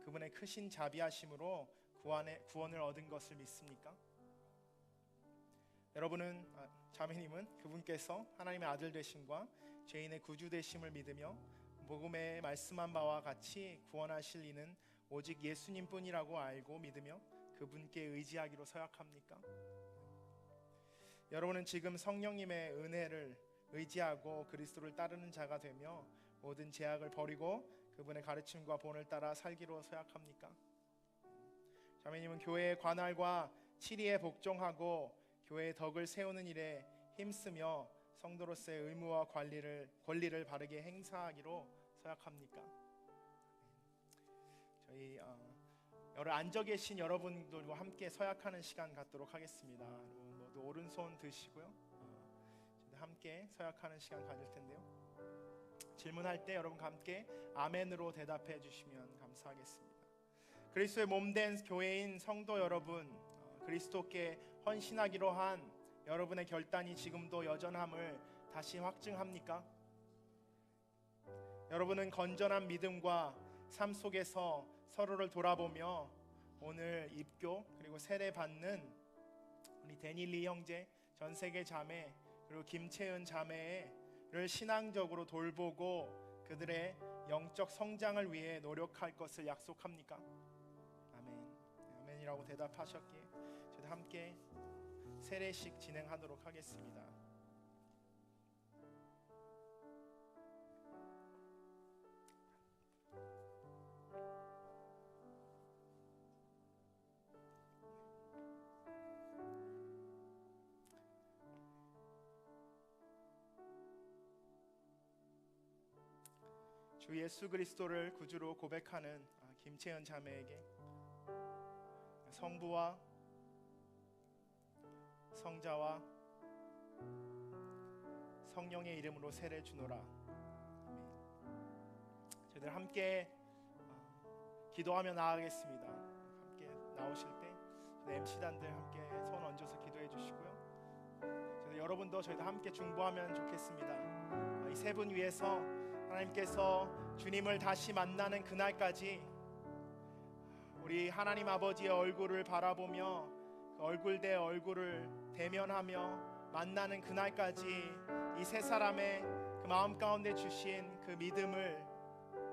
그분의 크신 자비하심으로 구원을 얻은 것을 믿습니까? 여러분은 자매님은 그분께서 하나님의 아들 되심과 죄인의 구주 되심을 믿으며 복음에 말씀한 바와 같이 구원하실 이는 오직 예수님뿐이라고 알고 믿으며 그분께 의지하기로 서약합니까? 여러분은 지금 성령님의 은혜를 의지하고 그리스도를 따르는 자가 되며 모든 제약을 버리고 그분의 가르침과 본을 따라 살기로 서약합니까? 자매님은 교회의 관할과 치리에 복종하고 교회의 덕을 세우는 일에 힘쓰며 성도로서의 의무와 권리를 바르게 행사하기로 서약합니까? 저희 앉아 계신 여러분들과 함께 서약하는 시간 갖도록 하겠습니다. 모두 오른손 드시고요. 함께 서약하는 시간 가질 텐데요. 질문할 때 여러분 함께 아멘으로 대답해 주시면 감사하겠습니다. 그리스도의 몸된 교회인 성도 여러분, 그리스도께 헌신하기로 한 여러분의 결단이 지금도 여전함을 다시 확증합니까? 여러분은 건전한 믿음과 삶 속에서 서로를 돌아보며 오늘 입교 그리고 세례 받는 우리 데닐리 형제, 전세계 자매 그리고 김채은 자매를 신앙적으로 돌보고 그들의 영적 성장을 위해 노력할 것을 약속합니까? 아멘. 아멘이라고 대답하셨기에 저희도 함께 세례식 진행하도록 하겠습니다. 주 예수 그리스도를 구주로 고백하는 김채연 자매에게 성부와 성자와 성령의 이름으로 세례 주노라. 아멘. 저희들 함께 기도하며 나아가겠습니다. 함께 나오실 때 MC단들 함께 손 얹어서 기도해 주시고요. 저희들 여러분도 저희도 함께 중보하면 좋겠습니다. 이 세 분 위해서 하나님께서 주님을 다시 만나는 그날까지 우리 하나님 아버지의 얼굴을 바라보며 그 얼굴 대 얼굴을 대면하며 만나는 그날까지 이 세 사람의 그 마음 가운데 주신 그 믿음을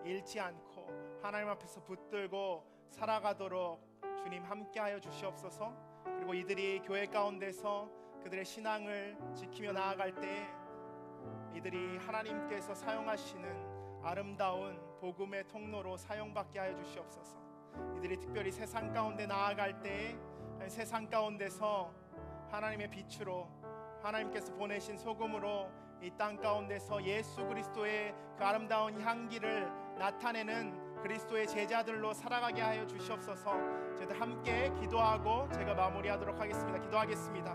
잃지 않고 하나님 앞에서 붙들고 살아가도록 주님 함께하여 주시옵소서. 그리고 이들이 교회 가운데서 그들의 신앙을 지키며 나아갈 때 이들이 하나님께서 사용하시는 아름다운 복음의 통로로 사용받게 하여 주시옵소서. 이들이 특별히 세상 가운데 나아갈 때 세상 가운데서 하나님의 빛으로 하나님께서 보내신 소금으로 이 땅 가운데서 예수 그리스도의 그 아름다운 향기를 나타내는 그리스도의 제자들로 살아가게 하여 주시옵소서. 저희들 함께 기도하고 제가 마무리하도록 하겠습니다. 기도하겠습니다.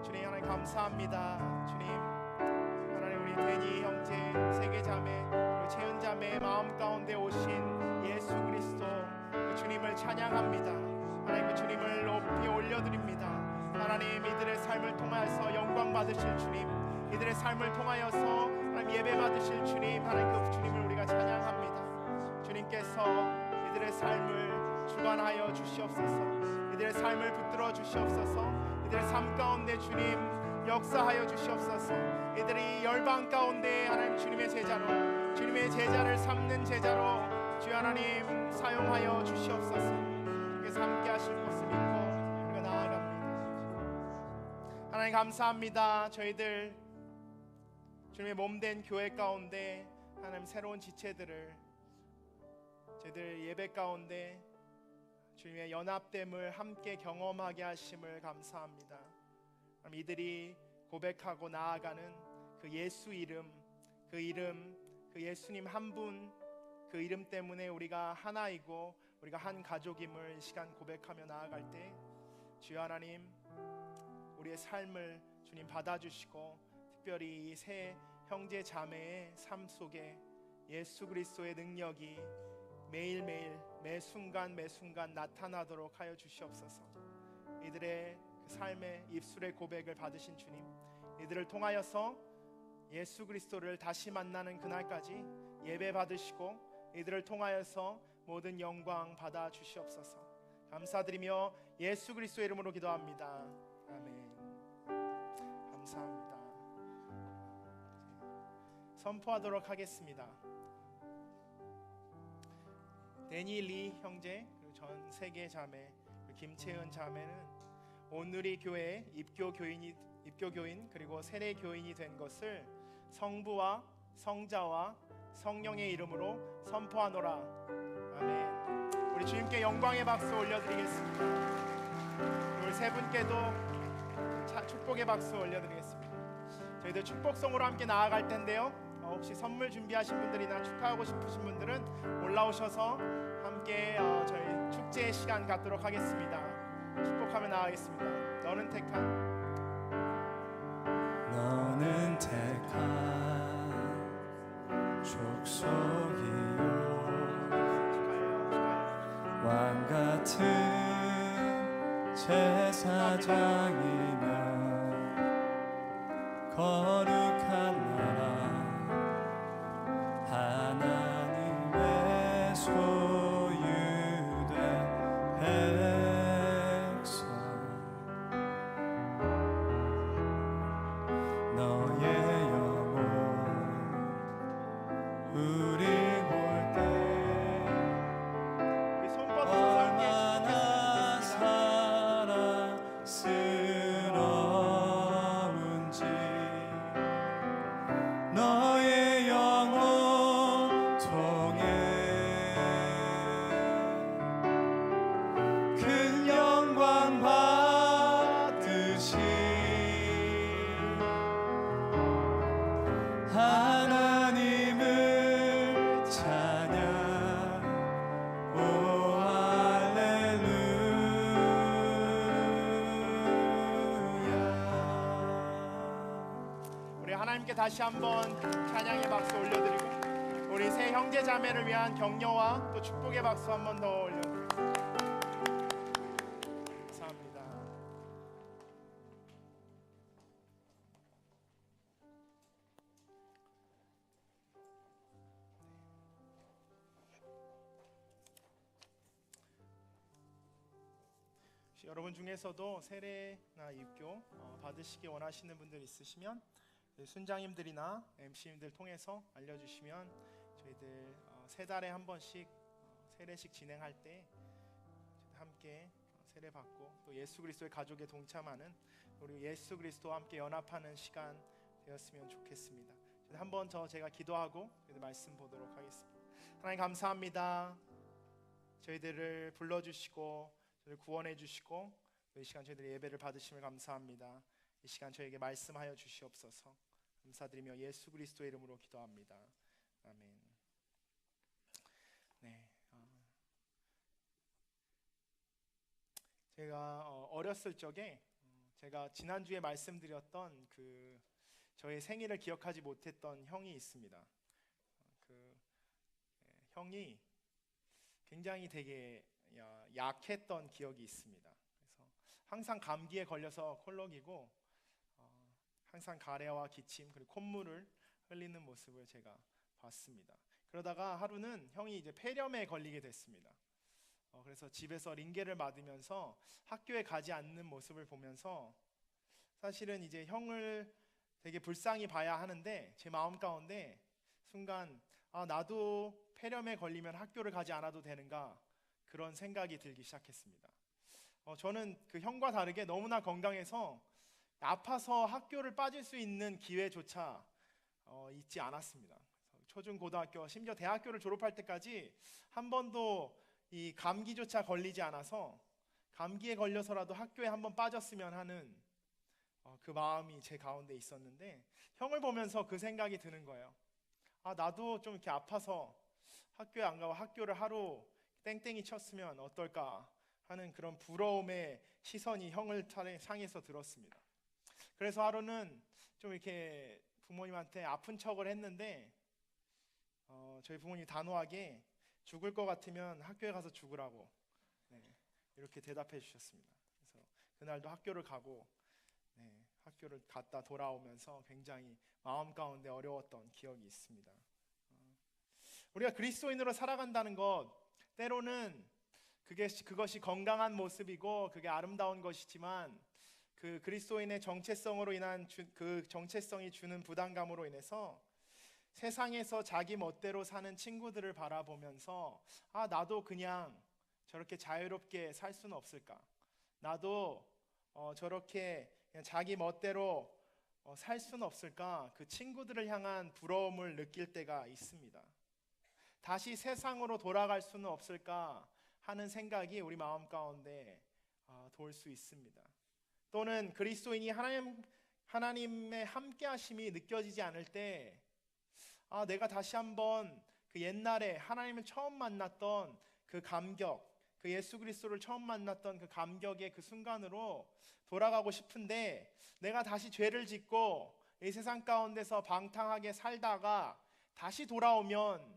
주님 하나님 감사합니다. 주님 하나님 우리 데니 형제, 세계 자매, 그리고 채은 자매의 마음 가운데 오신 예수 그리스도 그 주님을 찬양합니다. 하나님 그 주님을 높이 올려드립니다. 하나님 이들의 삶을 통하여서 영광 받으실 주님, 이들의 삶을 통하여서 하나님 예배 받으실 주님, 하나님 그 주님을 우리가 찬양합니다. 주님께서 이들의 삶을 주관하여 주시옵소서. 이들의 삶을 붙들어 주시옵소서. 이들의 삶 가운데 주님 역사하여 주시옵소서. 이들이 열방 가운데 하나님 주님의 제자로, 주님의 제자를 삼는 제자로 주 하나님 사용하여 주시옵소서. 주께서 함께 하실 것을 믿고 우리가 나아갑니다. 하나님 감사합니다. 저희들 주님의 몸된 교회 가운데 하나님 새로운 지체들을 저희들 예배 가운데 주님의 연합됨을 함께 경험하게 하심을 감사합니다. 이들이 고백하고 나아가는 그 예수 이름, 그 예수님 한 분, 그 이름 때문에 우리가 하나이고 우리가 한 가족임을 이 시간 고백하며 나아갈 때 주여 하나님 우리의 삶을 주님 받아주시고 특별히 이 세 형제 자매의 삶 속에 예수 그리스도의 능력이 매일매일 매 순간 나타나도록 하여 주시옵소서. 이들의 그 삶의 입술의 고백을 받으신 주님, 이들을 통하여서 예수 그리스도를 다시 만나는 그날까지 예배 받으시고 이들을 통하여서 모든 영광 받아 주시옵소서. 감사드리며 예수 그리스도의 이름으로 기도합니다. 아멘. 감사합니다. 선포하도록 하겠습니다. 데니 리 형제, 그리고 전 세계 자매, 김채은 자매는 오늘이 교회의 입교 교인 그리고 세례 교인이 된 것을 성부와 성자와 성령의 이름으로 선포하노라. 아멘. 우리 주님께 영광의 박수 올려드리겠습니다. 우리 세 분께도 축복의 박수 올려드리겠습니다. 저희들 축복송으로 함께 나아갈 텐데요. 혹시 선물 준비하신 분들이나 축하하고 싶으신 분들은 올라오셔서 함께 저희 축제의 시간 갖도록 하겠습니다. 축복하며 나아가겠습니다. 너는 택한 족속이요 축하해요. 왕 같은 제사장이며 거룩한 나라 하나님의 소유된 백성 너의 영혼 우리 볼때 우리 손 뻗어서 함께 얼마나 사랑스러운지 너의 영혼 통해 큰 영광 받으시 하나님을 찬양 오 할렐루야. 우리 하나님께 다시 한번 찬양의 박수 올려드리고 우리 새 형제 자매를 위한 격려와 또 축복의 박수 한 번 더 올려드리겠습니다. 감사합니다. 혹시 여러분 중에서도 세례나 입교 받으시기 원하시는 분들 있으시면 순장님들이나 MC님들 통해서 알려주시면 저희들 세 달에 한 번씩 세례식 진행할 때 함께 세례 받고 또 예수 그리스도의 가족에 동참하는 우리 예수 그리스도와 함께 연합하는 시간 되었으면 좋겠습니다. 한번 더 제가 기도하고 말씀 보도록 하겠습니다. 하나님 감사합니다. 저희들을 불러주시고 저희를 구원해 주시고 이 시간 저희들의 예배를 받으심을 감사합니다. 이 시간 저에게 말씀하여 주시옵소서. 감사드리며 예수 그리스도의 이름으로 기도합니다. 아멘. 네, 제가 어렸을 적에 제가 지난주에 말씀드렸던 그 저의 생일을 기억하지 못했던 형이 있습니다. 형이 굉장히 되게 약했던 기억이 있습니다. 그래서 항상 감기에 걸려서 콜록이고 항상 가래와 기침 그리고 콧물을 흘리는 모습을 제가 봤습니다. 그러다가 하루는 형이 이제 폐렴에 걸리게 됐습니다. 그래서 집에서 링겔을 맞으면서 학교에 가지 않는 모습을 보면서 사실은 이제 형을 되게 불쌍히 봐야 하는데 제 마음 가운데 순간 나도 폐렴에 걸리면 학교를 가지 않아도 되는가 그런 생각이 들기 시작했습니다. 저는 그 형과 다르게 너무나 건강해서 아파서 학교를 빠질 수 있는 기회조차 있지 않았습니다. 초중 고등학교 심지어 대학교를 졸업할 때까지 한 번도 이 감기조차 걸리지 않아서 감기에 걸려서라도 학교에 한번 빠졌으면 하는 그 마음이 제 가운데 있었는데 형을 보면서 그 생각이 드는 거예요. 나도 좀 이렇게 아파서 학교에 안 가고 학교를 하루 땡땡이 쳤으면 어떨까 하는 그런 부러움의 시선이 형을 향해서 들었습니다. 그래서 하루는 좀 이렇게 부모님한테 아픈 척을 했는데 저희 부모님이 단호하게 죽을 것 같으면 학교에 가서 죽으라고 이렇게 대답해 주셨습니다. 그래서 그날도 학교를 가고 학교를 갔다 돌아오면서 굉장히 마음 가운데 어려웠던 기억이 있습니다. 우리가 그리스도인으로 살아간다는 것 때로는 그것이 건강한 모습이고 그게 아름다운 것이지만 그 그리스도인의 정체성으로 인한 그 정체성이 주는 부담감으로 인해서 세상에서 자기 멋대로 사는 친구들을 바라보면서 나도 그냥 저렇게 자유롭게 살 수는 없을까? 나도 저렇게 그냥 자기 멋대로 살 수는 없을까? 그 친구들을 향한 부러움을 느낄 때가 있습니다. 다시 세상으로 돌아갈 수는 없을까 하는 생각이 우리 마음 가운데 돌 수 있습니다. 또는 그리스도인이 하나님의 함께하심이 느껴지지 않을 때 내가 다시 한번 그 옛날에 하나님을 처음 만났던 그 감격, 그 예수 그리스도를 처음 만났던 그 감격의 그 순간으로 돌아가고 싶은데 내가 다시 죄를 짓고 이 세상 가운데서 방탕하게 살다가 다시 돌아오면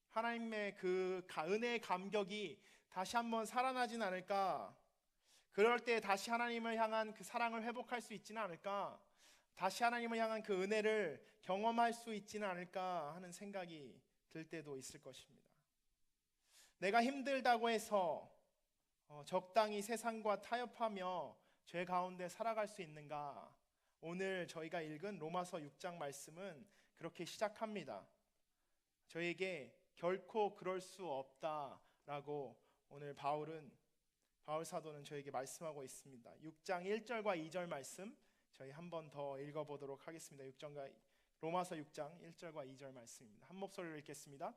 하나님의 그 은혜의 감격이 다시 한번 살아나진 않을까? 그럴 때 다시 하나님을 향한 그 사랑을 회복할 수 있지는 않을까? 다시 하나님을 향한 그 은혜를 경험할 수 있지는 않을까 하는 생각이 들 때도 있을 것입니다. 내가 힘들다고 해서 적당히 세상과 타협하며 죄 가운데 살아갈 수 있는가? 오늘 저희가 읽은 로마서 6장 말씀은 그렇게 시작합니다. 저에게 결코 그럴 수 없다라고 오늘 바울 사도는 저에게 말씀하고 있습니다. 6장 1절과 2절 말씀 저희 한 번 더 읽어보도록 하겠습니다. 로마서 6장 1절과 2절 말씀입니다. 한 목소리로 읽겠습니다.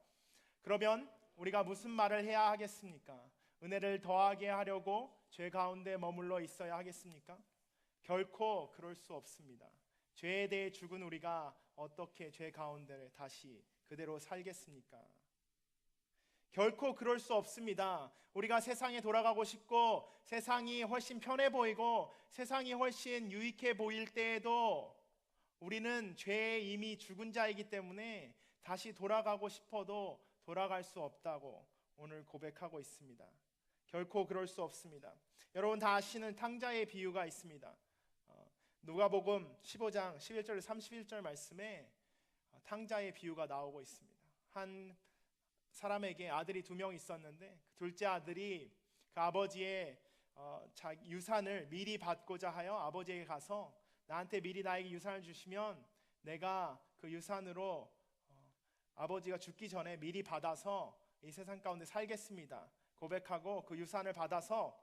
그러면 우리가 무슨 말을 해야 하겠습니까? 은혜를 더하게 하려고 죄 가운데 머물러 있어야 하겠습니까? 결코 그럴 수 없습니다. 죄에 대해 죽은 우리가 어떻게 죄 가운데 다시 그대로 살겠습니까? 결코 그럴 수 없습니다. 우리가 세상에 돌아가고 싶고 세상이 훨씬 편해 보이고 세상이 훨씬 유익해 보일 때에도 우리는 죄에 이미 죽은 자이기 때문에 다시 돌아가고 싶어도 돌아갈 수 없다고 오늘 고백하고 있습니다. 결코 그럴 수 없습니다. 여러분 다 아시는 탕자의 비유가 있습니다. 누가복음 15장 11절 31절 말씀에 탕자의 비유가 나오고 있습니다. 한 사람에게 아들이 2명 있었는데 그 둘째 아들이 그 아버지의 유산을 미리 받고자 하여 아버지에게 가서 나한테 미리 나에게 유산을 주시면 내가 그 유산으로 아버지가 죽기 전에 미리 받아서 이 세상 가운데 살겠습니다 고백하고 그 유산을 받아서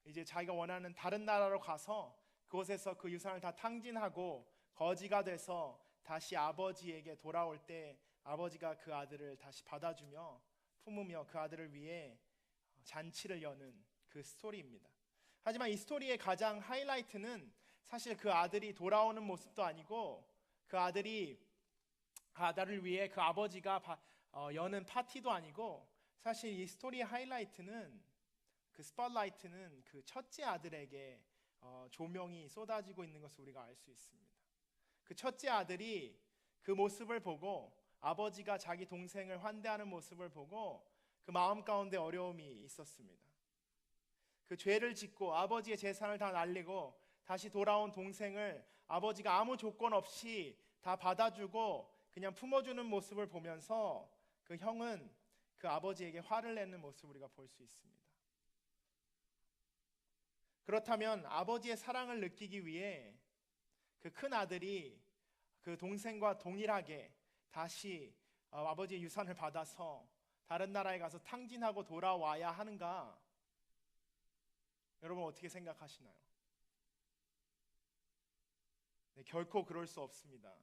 이제 자기가 원하는 다른 나라로 가서 그곳에서 그 유산을 다 탕진하고 거지가 돼서 다시 아버지에게 돌아올 때 아버지가 그 아들을 다시 받아주며 품으며 그 아들을 위해 잔치를 여는 그 스토리입니다. 하지만 이 스토리의 가장 하이라이트는 사실 그 아들이 돌아오는 모습도 아니고 그 아들을 위해 그 아버지가 여는 파티도 아니고 사실 이 스토리의 하이라이트는 그 스팟라이트는 그 첫째 아들에게 조명이 쏟아지고 있는 것을 우리가 알 수 있습니다. 그 첫째 아들이 그 모습을 보고 아버지가 자기 동생을 환대하는 모습을 보고 그 마음 가운데 어려움이 있었습니다. 그 죄를 짓고 아버지의 재산을 다 날리고 다시 돌아온 동생을 아버지가 아무 조건 없이 다 받아주고 그냥 품어주는 모습을 보면서 그 형은 그 아버지에게 화를 내는 모습을 우리가 볼 수 있습니다. 그렇다면 아버지의 사랑을 느끼기 위해 그 큰 아들이 그 동생과 동일하게 다시 아버지의 유산을 받아서 다른 나라에 가서 탕진하고 돌아와야 하는가? 여러분 어떻게 생각하시나요? 네, 결코 그럴 수 없습니다.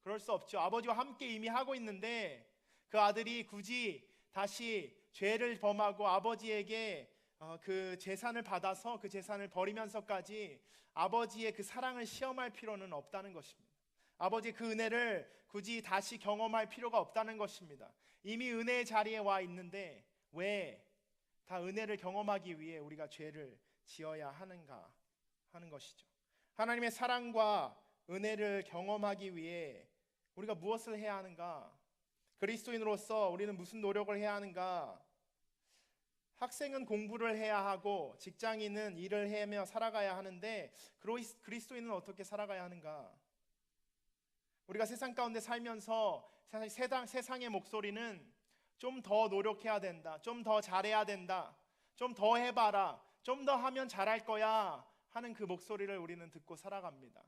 그럴 수 없죠. 아버지와 함께 이미 하고 있는데 그 아들이 굳이 다시 죄를 범하고 아버지에게 그 재산을 받아서 그 재산을 버리면서까지 아버지의 그 사랑을 시험할 필요는 없다는 것입니다. 아버지의 그 은혜를 굳이 다시 경험할 필요가 없다는 것입니다. 이미 은혜의 자리에 와 있는데 왜 다 은혜를 경험하기 위해 우리가 죄를 지어야 하는가 하는 것이죠. 하나님의 사랑과 은혜를 경험하기 위해 우리가 무엇을 해야 하는가? 그리스도인으로서 우리는 무슨 노력을 해야 하는가? 학생은 공부를 해야 하고 직장인은 일을 하며 살아가야 하는데 그리스도인은 어떻게 살아가야 하는가? 우리가 세상 가운데 살면서 세상의 목소리는 좀 더 노력해야 된다, 좀 더 잘해야 된다, 좀 더 해봐라, 좀 더 하면 잘할 거야 하는 그 목소리를 우리는 듣고 살아갑니다.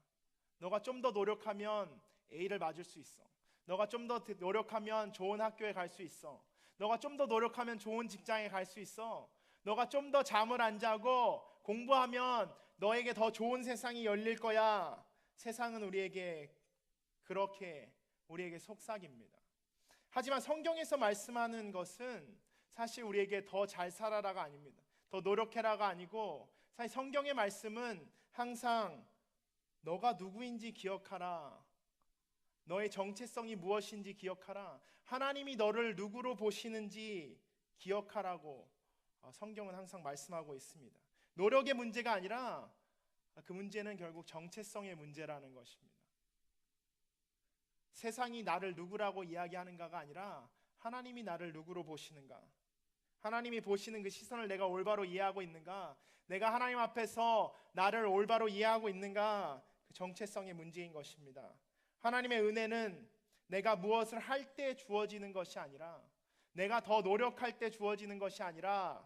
너가 좀 더 노력하면 A를 맞을 수 있어. 너가 좀 더 노력하면 좋은 학교에 갈 수 있어. 너가 좀 더 노력하면 좋은 직장에 갈 수 있어. 너가 좀 더 잠을 안 자고 공부하면 너에게 더 좋은 세상이 열릴 거야. 세상은 그렇게 우리에게 속삭입니다. 하지만 성경에서 말씀하는 것은 사실 우리에게 더 잘 살아라가 아닙니다. 더 노력해라가 아니고 사실 성경의 말씀은 항상 너가 누구인지 기억하라. 너의 정체성이 무엇인지 기억하라. 하나님이 너를 누구로 보시는지 기억하라고 성경은 항상 말씀하고 있습니다. 노력의 문제가 아니라 그 문제는 결국 정체성의 문제라는 것입니다. 세상이 나를 누구라고 이야기하는가가 아니라 하나님이 나를 누구로 보시는가, 하나님이 보시는 그 시선을 내가 올바로 이해하고 있는가, 내가 하나님 앞에서 나를 올바로 이해하고 있는가, 그 정체성의 문제인 것입니다. 하나님의 은혜는 내가 무엇을 할 때 주어지는 것이 아니라, 내가 더 노력할 때 주어지는 것이 아니라,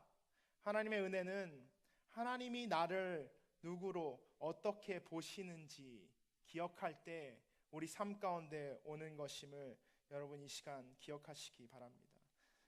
하나님의 은혜는 하나님이 나를 누구로 어떻게 보시는지 기억할 때 우리 삶 가운데 오는 것임을 여러분 이 시간 기억하시기 바랍니다.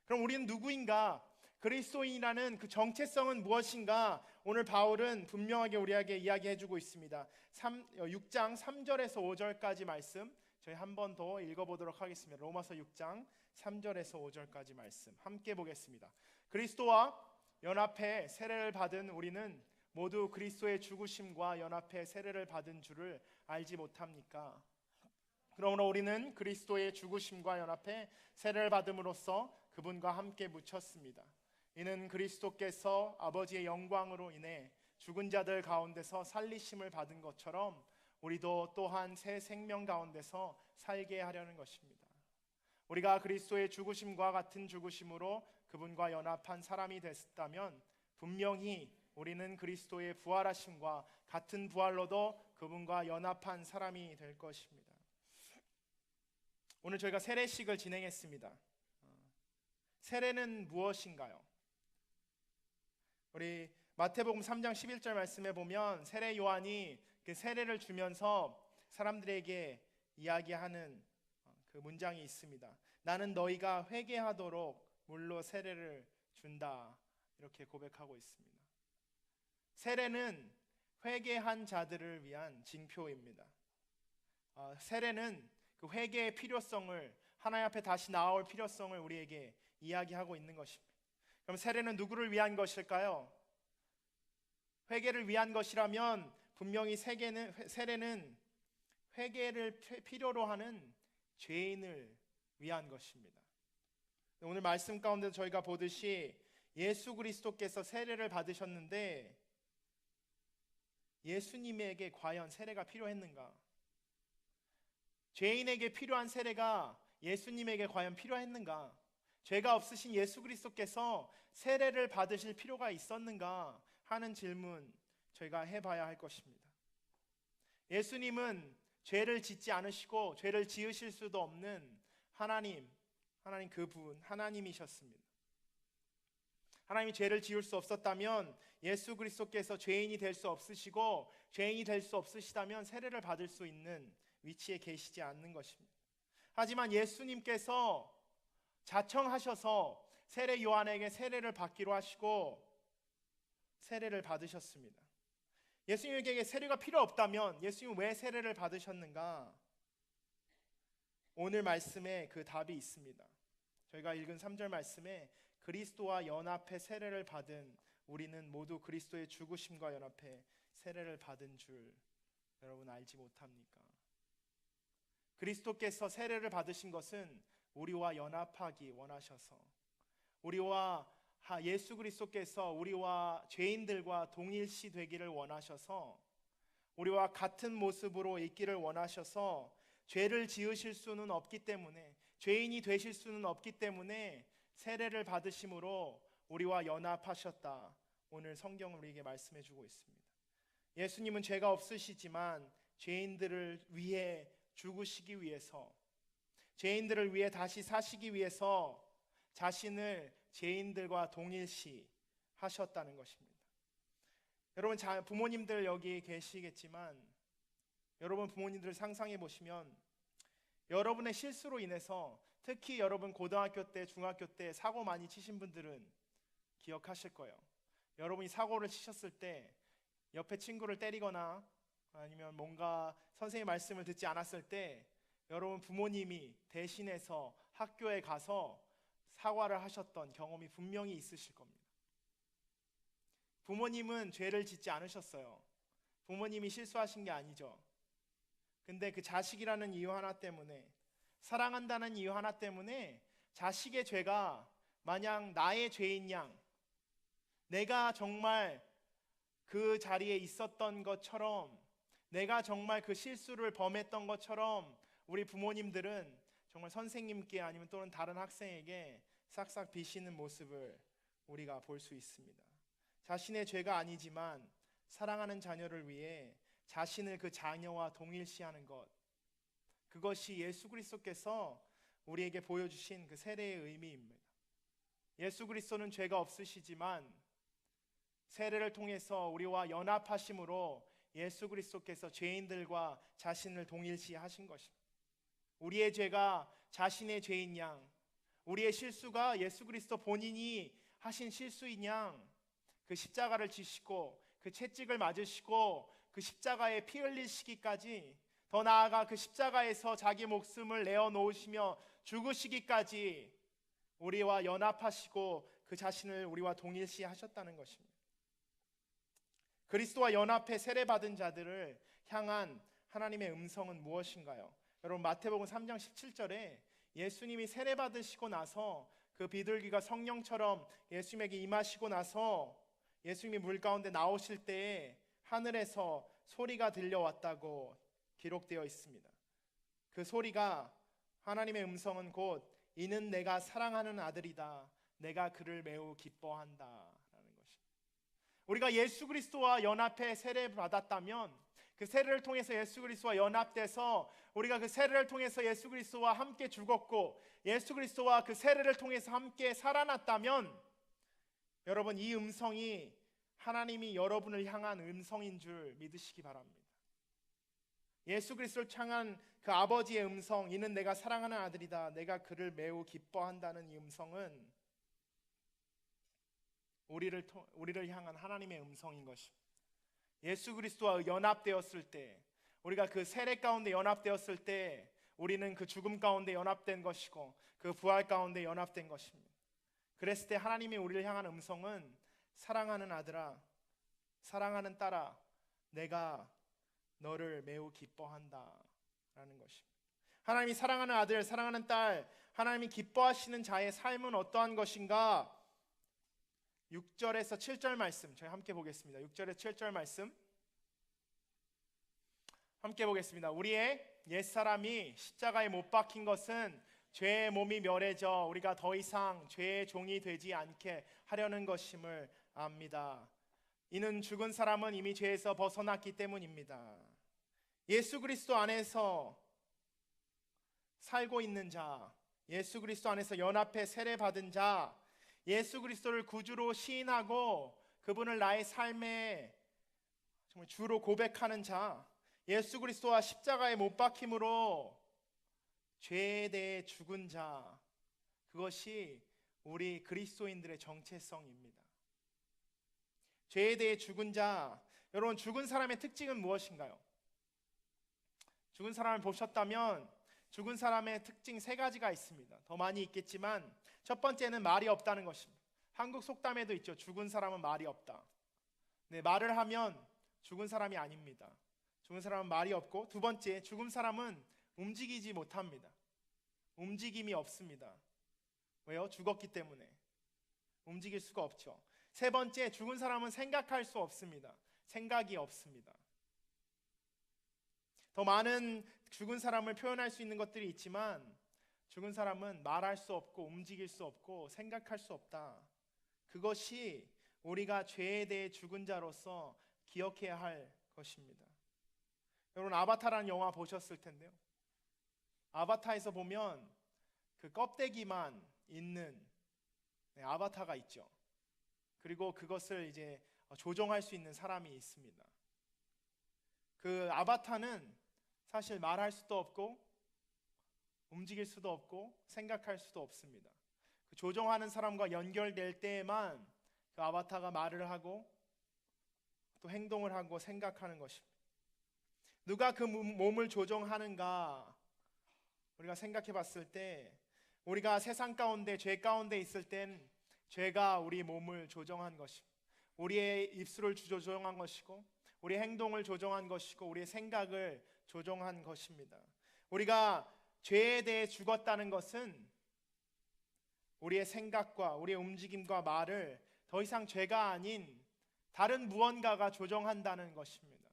그럼 우리는 누구인가? 그리스도인이라는 그 정체성은 무엇인가? 오늘 바울은 분명하게 우리에게 이야기해주고 있습니다. 6장 3절에서 5절까지 말씀 저희 한 번 더 읽어보도록 하겠습니다. 로마서 6장 3절에서 5절까지 말씀 함께 보겠습니다. 그리스도와 연합해 세례를 받은 우리는 모두 그리스도의 죽으심과 연합해 세례를 받은 줄을 알지 못합니까? 그러므로 우리는 그리스도의 죽으심과 연합해 세례를 받음으로써 그분과 함께 묻혔습니다. 이는 그리스도께서 아버지의 영광으로 인해 죽은 자들 가운데서 살리심을 받은 것처럼 우리도 또한 새 생명 가운데서 살게 하려는 것입니다. 우리가 그리스도의 죽으심과 같은 죽으심으로 그분과 연합한 사람이 됐다면 분명히 우리는 그리스도의 부활하심과 같은 부활로도 그분과 연합한 사람이 될 것입니다. 오늘 저희가 세례식을 진행했습니다. 세례는 무엇인가요? 우리 마태복음 3장 11절 말씀에 보면 세례 요한이 그 세례를 주면서 사람들에게 이야기하는 그 문장이 있습니다. 나는 너희가 회개하도록 물로 세례를 준다, 이렇게 고백하고 있습니다. 세례는 회개한 자들을 위한 징표입니다. 세례는 그 회개의 필요성을, 하나님 앞에 다시 나아올 필요성을 우리에게 이야기하고 있는 것입니다. 그럼 세례는 누구를 위한 것일까요? 회개를 위한 것이라면 분명히 세례는 회개를 필요로 하는 죄인을 위한 것입니다. 오늘 말씀 가운데 저희가 보듯이 예수 그리스도께서 세례를 받으셨는데 예수님에게 과연 세례가 필요했는가? 죄인에게 필요한 세례가 예수님에게 과연 필요했는가? 죄가 없으신 예수 그리스도께서 세례를 받으실 필요가 있었는가 하는 질문 저희가 해봐야 할 것입니다. 예수님은 죄를 짓지 않으시고 죄를 지으실 수도 없는 하나님 그분 하나님이셨습니다. 하나님이 죄를 지을 수 없었다면 예수 그리스도께서 죄인이 될 수 없으시고, 죄인이 될 수 없으시다면 세례를 받을 수 있는 위치에 계시지 않는 것입니다. 하지만 예수님께서 자청하셔서 세례 요한에게 세례를 받기로 하시고 세례를 받으셨습니다. 예수님에게 세례가 필요 없다면 예수님은 왜 세례를 받으셨는가? 오늘 말씀에 그 답이 있습니다. 저희가 읽은 3절 말씀에 그리스도와 연합해 세례를 받은 우리는 모두 그리스도의 죽으심과 연합해 세례를 받은 줄 여러분 알지 못합니까? 그리스도께서 세례를 받으신 것은 우리와 연합하기 원하셔서, 우리와 예수 그리스도께서 우리와 죄인들과 동일시 되기를 원하셔서, 우리와 같은 모습으로 있기를 원하셔서, 죄를 지으실 수는 없기 때문에, 죄인이 되실 수는 없기 때문에 세례를 받으심으로 우리와 연합하셨다. 오늘 성경은 우리에게 말씀해 주고 있습니다. 예수님은 죄가 없으시지만 죄인들을 위해 죽으시기 위해서, 죄인들을 위해 다시 사시기 위해서 자신을 죄인들과 동일시 하셨다는 것입니다. 여러분 부모님들 여기 계시겠지만 여러분 부모님들 상상해 보시면 여러분의 실수로 인해서, 특히 여러분 고등학교 때 중학교 때 사고 많이 치신 분들은 기억하실 거예요. 여러분이 사고를 치셨을 때 옆에 친구를 때리거나 아니면 뭔가 선생님 말씀을 듣지 않았을 때 여러분 부모님이 대신해서 학교에 가서 사과를 하셨던 경험이 분명히 있으실 겁니다. 부모님은 죄를 짓지 않으셨어요. 부모님이 실수하신 게 아니죠. 근데 그 자식이라는 이유 하나 때문에, 사랑한다는 이유 하나 때문에 자식의 죄가 마냥 나의 죄인 양, 내가 정말 그 자리에 있었던 것처럼, 내가 정말 그 실수를 범했던 것처럼 우리 부모님들은 정말 선생님께 아니면 또는 다른 학생에게 싹싹 비시는 모습을 우리가 볼 수 있습니다. 자신의 죄가 아니지만 사랑하는 자녀를 위해 자신을 그 자녀와 동일시하는 것, 그것이 예수 그리스도께서 우리에게 보여주신 그 세례의 의미입니다. 예수 그리스도는 죄가 없으시지만 세례를 통해서 우리와 연합하심으로 예수 그리스도께서 죄인들과 자신을 동일시하신 것입니다. 우리의 죄가 자신의 죄인 양, 우리의 실수가 예수 그리스도 본인이 하신 실수인 양, 그 십자가를 지시고 그 채찍을 맞으시고 그 십자가에 피 흘리시기까지, 더 나아가 그 십자가에서 자기 목숨을 내어 놓으시며 죽으시기까지 우리와 연합하시고 그 자신을 우리와 동일시하셨다는 것입니다. 그리스도와 연합해 세례받은 자들을 향한 하나님의 음성은 무엇인가요? 여러분, 마태복음 3장 17절에 예수님이 세례받으시고 나서 그 비둘기가 성령처럼 예수님에게 임하시고 나서 예수님이 물 가운데 나오실 때에 하늘에서 소리가 들려왔다고 기록되어 있습니다. 그 소리가, 하나님의 음성은 곧 이는 내가 사랑하는 아들이다, 내가 그를 매우 기뻐한다 라는 것입니다. 우리가 예수 그리스도와 연합해 세례를 받았다면, 그 세례를 통해서 예수 그리스도와 연합돼서 우리가 그 세례를 통해서 예수 그리스도와 함께 죽었고 예수 그리스도와 그 세례를 통해서 함께 살아났다면, 여러분, 이 음성이 하나님이 여러분을 향한 음성인 줄 믿으시기 바랍니다. 예수 그리스도를 향한 그 아버지의 음성, 이는 내가 사랑하는 아들이다, 내가 그를 매우 기뻐한다는 이 음성은 우리를 향한 하나님의 음성인 것입니다. 예수 그리스도와 연합되었을 때, 우리가 그 세례 가운데 연합되었을 때 우리는 그 죽음 가운데 연합된 것이고 그 부활 가운데 연합된 것입니다. 그랬을 때 하나님이 우리를 향한 음성은 사랑하는 아들아, 사랑하는 딸아, 내가 너를 매우 기뻐한다 라는 것입니다. 하나님이 사랑하는 아들, 사랑하는 딸, 하나님이 기뻐하시는 자의 삶은 어떠한 것인가? 6절에서 7절 말씀 저희 함께 보겠습니다. 6절에서 7절 말씀 함께 보겠습니다. 우리의 옛사람이 십자가에 못 박힌 것은 죄의 몸이 멸해져 우리가 더 이상 죄의 종이 되지 않게 하려는 것임을 압니다. 이는 죽은 사람은 이미 죄에서 벗어났기 때문입니다. 예수 그리스도 안에서 살고 있는 자, 예수 그리스도 안에서 연합해 세례받은 자, 예수 그리스도를 구주로 시인하고 그분을 나의 삶의 정말 주로 고백하는 자, 예수 그리스도와 십자가에 못 박힘으로 죄에 대해 죽은 자, 그것이 우리 그리스도인들의 정체성입니다. 죄에 대해 죽은 자, 여러분, 죽은 사람의 특징은 무엇인가요? 죽은 사람을 보셨다면 죽은 사람의 특징 세 가지가 있습니다. 더 많이 있겠지만 첫 번째는 말이 없다는 것입니다. 한국 속담에도 있죠. 죽은 사람은 말이 없다. 네, 말을 하면 죽은 사람이 아닙니다. 죽은 사람은 말이 없고, 두 번째, 죽은 사람은 움직이지 못합니다. 움직임이 없습니다. 왜요? 죽었기 때문에 움직일 수가 없죠. 세 번째, 죽은 사람은 생각할 수 없습니다. 생각이 없습니다. 더 많은 죽은 사람을 표현할 수 있는 것들이 있지만 죽은 사람은 말할 수 없고 움직일 수 없고 생각할 수 없다. 그것이 우리가 죄에 대해 죽은 자로서 기억해야 할 것입니다. 여러분, 아바타라는 영화 보셨을 텐데요. 아바타에서 보면 그 껍데기만 있는 아바타가 있죠. 그리고 그것을 이제 조종할 수 있는 사람이 있습니다. 그 아바타는 사실 말할 수도 없고 움직일 수도 없고 생각할 수도 없습니다. 그 조종하는 사람과 연결될 때에만 그 아바타가 말을 하고 또 행동을 하고 생각하는 것입니다. 누가 그 몸을 조종하는가? 우리가 생각해 봤을 때 우리가 세상 가운데 죄 가운데 있을 땐 죄가 우리 몸을 조종한 것입니다. 우리의 입술을 조종한 것이고 우리의 행동을 조종한 것이고 우리의 생각을 조종한 것입니다. 우리가 죄에 대해 죽었다는 것은 우리의 생각과 우리의 움직임과 말을 더 이상 죄가 아닌 다른 무언가가 조종한다는 것입니다.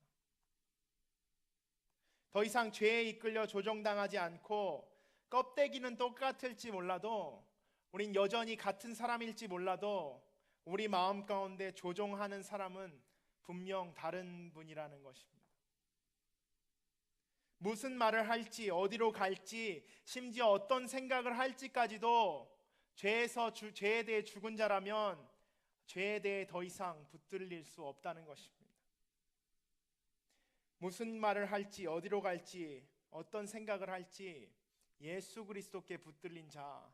더 이상 죄에 이끌려 조종당하지 않고 껍데기는 똑같을지 몰라도 우린 여전히 같은 사람일지 몰라도 우리 마음 가운데 조종하는 사람은 분명 다른 분이라는 것입니다. 무슨 말을 할지, 어디로 갈지, 심지어 어떤 생각을 할지까지도 죄에 대해 죽은 자라면 죄에 대해 더 이상 붙들릴 수 없다는 것입니다. 무슨 말을 할지, 어디로 갈지, 어떤 생각을 할지 예수 그리스도께 붙들린 자,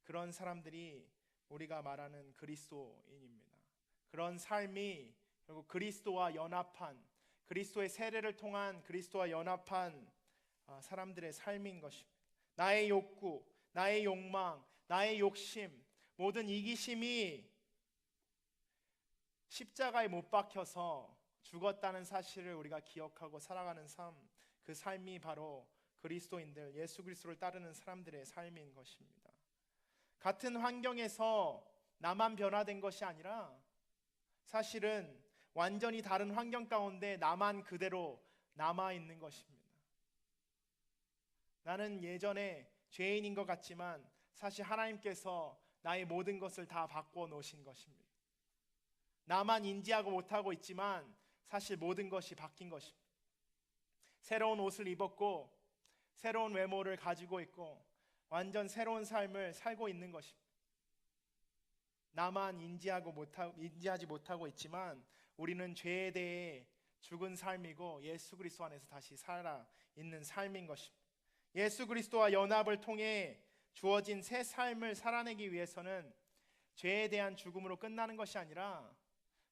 그런 사람들이 우리가 말하는 그리스도인입니다. 그런 삶이 결국 그리스도와 연합한, 그리스도의 세례를 통한 그리스도와 연합한 사람들의 삶인 것입니다. 나의 욕구, 나의 욕망, 나의 욕심, 모든 이기심이 십자가에 못 박혀서 죽었다는 사실을 우리가 기억하고 살아가는 삶, 그 삶이 바로 그리스도인들, 예수 그리스도를 따르는 사람들의 삶인 것입니다. 같은 환경에서 나만 변화된 것이 아니라 사실은 완전히 다른 환경 가운데 나만 그대로 남아있는 것입니다. 나는 예전에 죄인인 것 같지만 사실 하나님께서 나의 모든 것을 다 바꿔 놓으신 것입니다. 나만 인지하고 못하고 있지만 사실 모든 것이 바뀐 것입니다. 새로운 옷을 입었고 새로운 외모를 가지고 있고 완전 새로운 삶을 살고 있는 것입니다. 나만 인지하지 못하고 있지만 우리는 죄에 대해 죽은 삶이고 예수 그리스도 안에서 다시 살아 있는 삶인 것입니다. 예수 그리스도와 연합을 통해 주어진 새 삶을 살아내기 위해서는 죄에 대한 죽음으로 끝나는 것이 아니라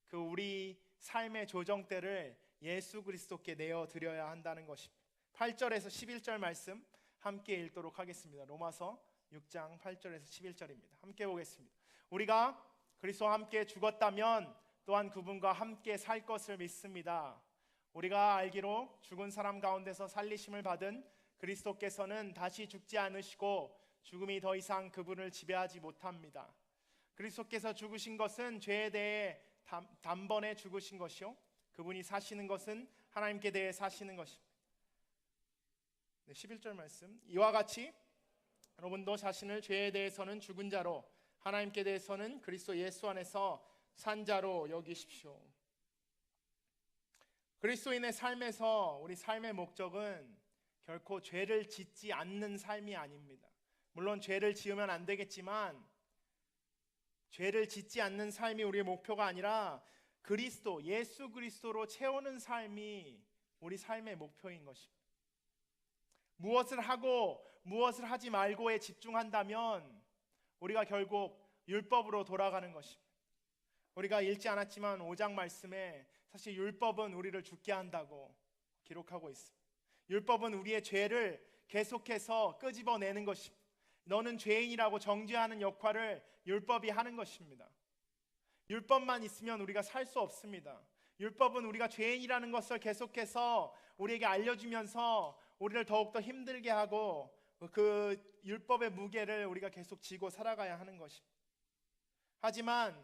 그 우리 삶의 조정대를 예수 그리스도께 내어드려야 한다는 것입니다. 8절에서 11절 말씀 함께 읽도록 하겠습니다. 로마서 6장 8절에서 11절입니다. 함께 보겠습니다. 우리가 그리스도와 함께 죽었다면 또한 그분과 함께 살 것을 믿습니다. 우리가 알기로 죽은 사람 가운데서 살리심을 받은 그리스도께서는 다시 죽지 않으시고 죽음이 더 이상 그분을 지배하지 못합니다. 그리스도께서 죽으신 것은 죄에 대해 단번에 죽으신 것이요, 그분이 사시는 것은 하나님께 대해 사시는 것입니다. 11절 말씀, 이와 같이 여러분도 자신을 죄에 대해서는 죽은 자로, 하나님께 대해서는 그리스도 예수 안에서 산 자로 여기십시오. 그리스도인의 삶에서 우리 삶의 목적은 결코 죄를 짓지 않는 삶이 아닙니다. 물론 죄를 지으면 안 되겠지만 죄를 짓지 않는 삶이 우리의 목표가 아니라 그리스도, 예수 그리스도로 채우는 삶이 우리 삶의 목표인 것입니다. 무엇을 하고 무엇을 하지 말고에 집중한다면 우리가 결국 율법으로 돌아가는 것입니다. 우리가 읽지 않았지만 5장 말씀에 사실 율법은 우리를 죽게 한다고 기록하고 있습니다. 율법은 우리의 죄를 계속해서 끄집어내는 것입니다. 너는 죄인이라고 정죄하는 역할을 율법이 하는 것입니다. 율법만 있으면 우리가 살 수 없습니다. 율법은 우리가 죄인이라는 것을 계속해서 우리에게 알려주면서 우리를 더욱더 힘들게 하고 그 율법의 무게를 우리가 계속 지고 살아가야 하는 것입니다. 하지만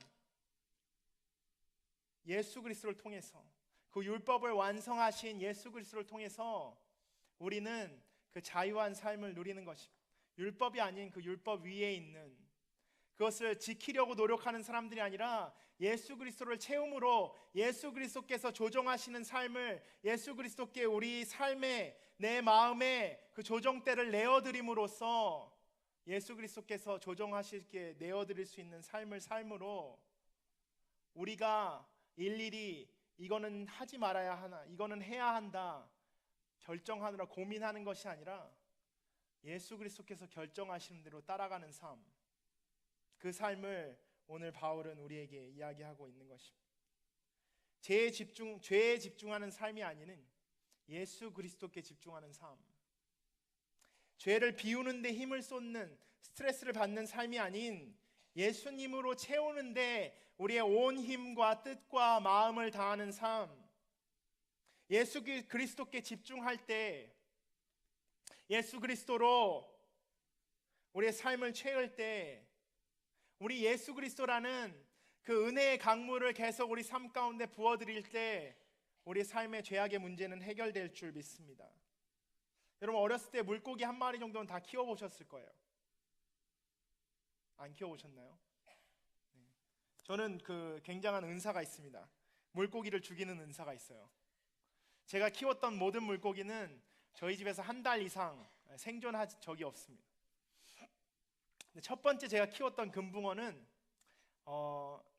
예수 그리스도를 통해서, 그 율법을 완성하신 예수 그리스도를 통해서 우리는 그 자유한 삶을 누리는 것입니다. 율법이 아닌 그 율법 위에 있는, 그것을 지키려고 노력하는 사람들이 아니라 예수 그리스도를 채움으로 예수 그리스도께서 조정하시는 삶을, 예수 그리스도께 우리 삶에, 내 마음에 그 조정대를 내어드림으로써 예수 그리스도께서 조정하실게 내어드릴 수 있는 삶을 삶으로 우리가 일일이 이거는 하지 말아야 하나, 이거는 해야 한다 결정하느라 고민하는 것이 아니라 예수 그리스도께서 결정하시는 대로 따라가는 삶, 그 삶을 오늘 바울은 우리에게 이야기하고 있는 것입니다. 죄에 집중하는 삶이 아닌 예수 그리스도께 집중하는 삶, 죄를 비우는 데 힘을 쏟는, 스트레스를 받는 삶이 아닌 예수님으로 채우는데 우리의 온 힘과 뜻과 마음을 다하는 삶, 예수 그리스도께 집중할 때, 예수 그리스도로 우리의 삶을 채울 때, 우리 예수 그리스도라는 그 은혜의 강물을 계속 우리 삶 가운데 부어드릴 때 우리 삶의 죄악의 문제는 해결될 줄 믿습니다. 여러분 어렸을 때 물고기 한 마리 정도는 다 키워보셨을 거예요. 안 키워보셨나요? 네. 저는 그 굉장한 은사가 있습니다. 물고기를 죽이는 은사가 있어요. 제가 키웠던 모든 물고기는 저희 집에서 한 달 이상 생존한 적이 없습니다. 첫 번째 제가 키웠던 금붕어는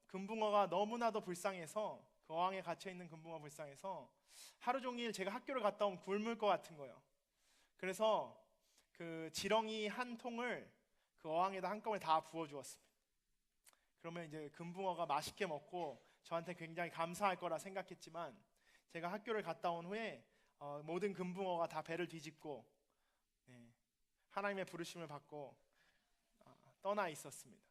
금붕어가 너무나도 불쌍해서, 그 어항에 갇혀 있는 금붕어 불쌍해서 하루 종일 제가 학교를 갔다 오면 굶을 것 같은 거예요. 그래서 그 지렁이 한 통을 그 어항에다 한꺼번에 다 부어 주었습니다. 그러면 이제 금붕어가 맛있게 먹고 저한테 굉장히 감사할 거라 생각했지만, 제가 학교를 갔다 온 후에 모든 금붕어가 다 배를 뒤집고 하나님의 부르심을 받고 떠나 있었습니다.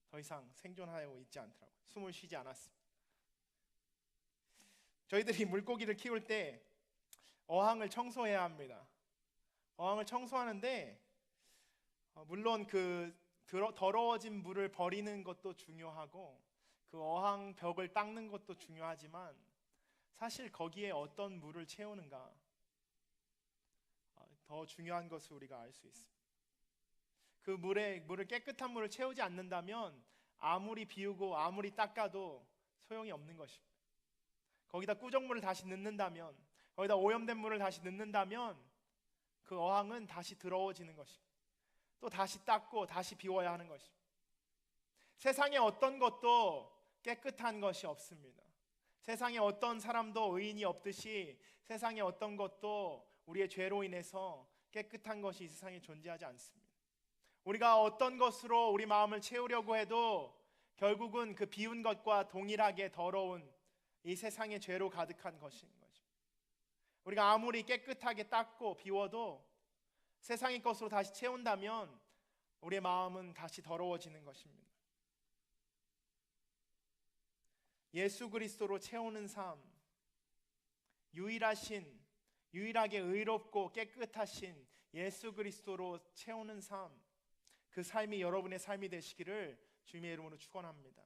더 이상 생존하고 있지 않더라고요. 숨을 쉬지 않았습니다. 저희들이 물고기를 키울 때 어항을 청소해야 합니다. 어항을 청소하는데 물론 그 더러워진 물을 버리는 것도 중요하고 그 어항 벽을 닦는 것도 중요하지만, 사실 거기에 어떤 물을 채우는가 더 중요한 것을 우리가 알 수 있습니다. 그 물을 깨끗한 물을 채우지 않는다면 아무리 비우고 아무리 닦아도 소용이 없는 것입니다. 거기다 꾸정물을 다시 넣는다면, 거기다 오염된 물을 다시 넣는다면 그 어항은 다시 더러워지는 것입니다. 또 다시 닦고 다시 비워야 하는 것입니다. 세상에 어떤 것도 깨끗한 것이 없습니다. 세상에 어떤 사람도 의인이 없듯이 세상에 어떤 것도 우리의 죄로 인해서 깨끗한 것이 이 세상에 존재하지 않습니다. 우리가 어떤 것으로 우리 마음을 채우려고 해도 결국은 그 비운 것과 동일하게 더러운 이 세상의 죄로 가득한 것인 거죠. 우리가 아무리 깨끗하게 닦고 비워도 세상의 것으로 다시 채운다면 우리의 마음은 다시 더러워지는 것입니다. 예수 그리스도로 채우는 삶, 유일하게 의롭고 깨끗하신 예수 그리스도로 채우는 삶, 그 삶이 여러분의 삶이 되시기를 주님의 이름으로 축원합니다.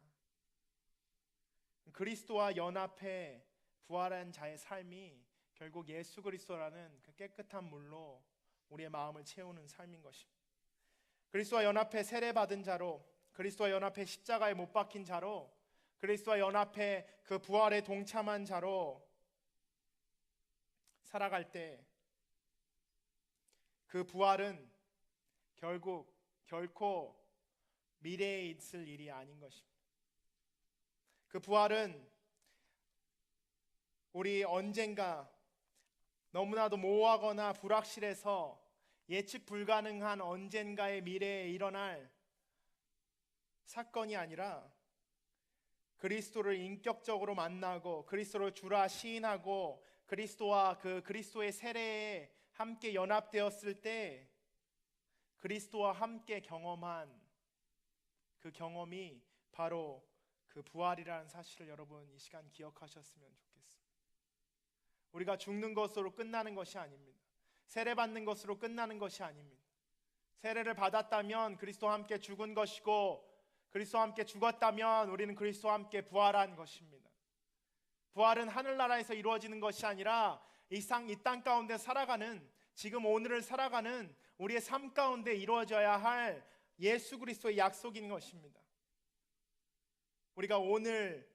그리스도와 연합해 부활한 자의 삶이 결국 예수 그리스도라는 그 깨끗한 물로 우리의 마음을 채우는 삶인 것입니다. 그리스도와 연합해 세례받은 자로, 그리스도와 연합해 십자가에 못 박힌 자로, 그리스도와 연합해 그 부활에 동참한 자로 살아갈 때 그 부활은 결코 미래에 있을 일이 아닌 것입니다. 그 부활은 우리 언젠가 너무나도 모호하거나 불확실해서 예측 불가능한 언젠가의 미래에 일어날 사건이 아니라, 그리스도를 인격적으로 만나고 그리스도를 주라 시인하고 그리스도와 그 그리스도의 세례에 함께 연합되었을 때 그리스도와 함께 경험한 그 경험이 바로 그 부활이라는 사실을 여러분 이 시간 기억하셨으면 좋겠습니다. 우리가 죽는 것으로 끝나는 것이 아닙니다. 세례받는 것으로 끝나는 것이 아닙니다. 세례를 받았다면 그리스도와 함께 죽은 것이고, 그리스도와 함께 죽었다면 우리는 그리스도와 함께 부활한 것입니다. 부활은 하늘나라에서 이루어지는 것이 아니라 이 땅 가운데 살아가는, 지금 오늘을 살아가는 우리의 삶 가운데 이루어져야 할 예수 그리스도의 약속인 것입니다. 우리가 오늘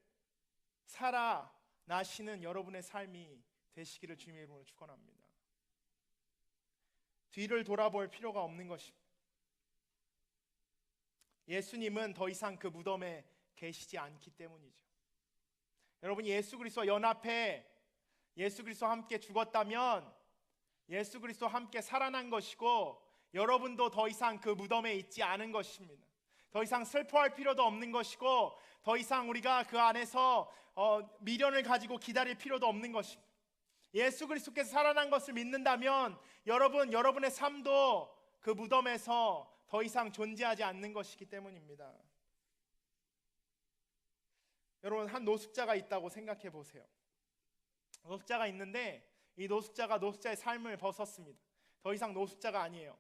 살아나시는 여러분의 삶이 되시기를 주님의 이름으로 축원합니다. 뒤를 돌아볼 필요가 없는 것입니다. 예수님은 더 이상 그 무덤에 계시지 않기 때문이죠. 여러분, 예수 그리스도와 연합해 예수 그리스도와 함께 죽었다면 예수 그리스도와 함께 살아난 것이고, 여러분도 더 이상 그 무덤에 있지 않은 것입니다. 더 이상 슬퍼할 필요도 없는 것이고, 더 이상 우리가 그 안에서 미련을 가지고 기다릴 필요도 없는 것입니다. 예수 그리스도께서 살아난 것을 믿는다면 여러분의 삶도 그 무덤에서 더 이상 존재하지 않는 것이기 때문입니다. 여러분, 한 노숙자가 있다고 생각해 보세요. 노숙자가 있는데 이 노숙자가 노숙자의 삶을 벗었습니다. 더 이상 노숙자가 아니에요.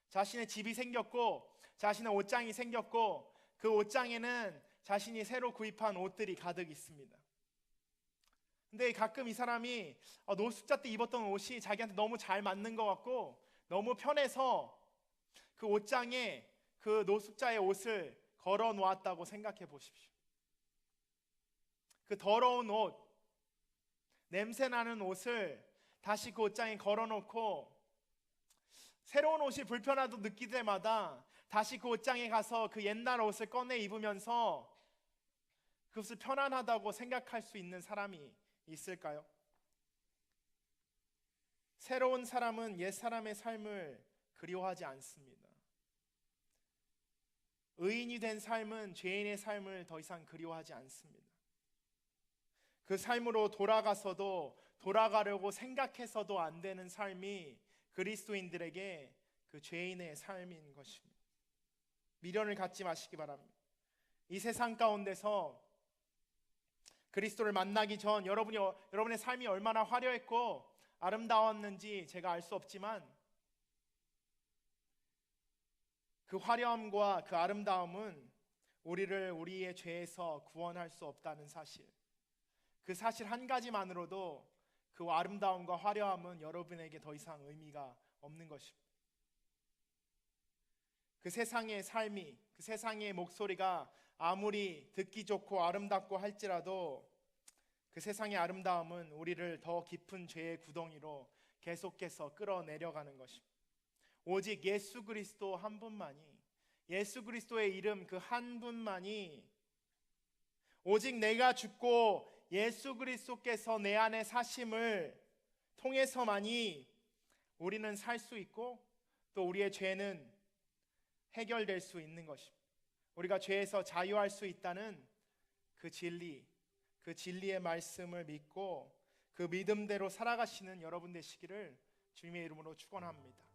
자신의 집이 생겼고 자신의 옷장이 생겼고 그 옷장에는 자신이 새로 구입한 옷들이 가득 있습니다. 근데 가끔 이 사람이 노숙자 때 입었던 옷이 자기한테 너무 잘 맞는 것 같고 너무 편해서 그 옷장에 그 노숙자의 옷을 걸어 놓았다고 생각해 보십시오. 그 더러운 옷, 냄새 나는 옷을 다시 그 옷장에 걸어 놓고 새로운 옷이 불편하다고 느낄 때마다 다시 그 옷장에 가서 그 옛날 옷을 꺼내 입으면서 그것을 편안하다고 생각할 수 있는 사람이 있을까요? 새로운 사람은 옛 사람의 삶을 그리워하지 않습니다. 의인이 된 삶은 죄인의 삶을 더 이상 그리워하지 않습니다. 그 삶으로 돌아가서도 돌아가려고 생각해서도 안 되는 삶이 그리스도인들에게 그 죄인의 삶인 것입니다. 미련을 갖지 마시기 바랍니다. 이 세상 가운데서 그리스도를 만나기 전 여러분의 삶이 얼마나 화려했고 아름다웠는지 제가 알 수 없지만 그 화려함과 그 아름다움은 우리를 우리의 죄에서 구원할 수 없다는 사실, 그 사실 한 가지만으로도 그 아름다움과 화려함은 여러분에게 더 이상 의미가 없는 것입니다. 그 세상의 삶이, 그 세상의 목소리가 아무리 듣기 좋고 아름답고 할지라도 그 세상의 아름다움은 우리를 더 깊은 죄의 구덩이로 계속해서 끌어내려가는 것입니다. 오직 예수 그리스도 한 분만이, 예수 그리스도의 이름 그 한 분만이, 오직 내가 죽고 예수 그리스도께서 내 안에 사심을 통해서만이 우리는 살 수 있고 또 우리의 죄는 해결될 수 있는 것입니다. 우리가 죄에서 자유할 수 있다는 그 진리, 그 진리의 말씀을 믿고 그 믿음대로 살아가시는 여러분 되시기를 주님의 이름으로 축원합니다.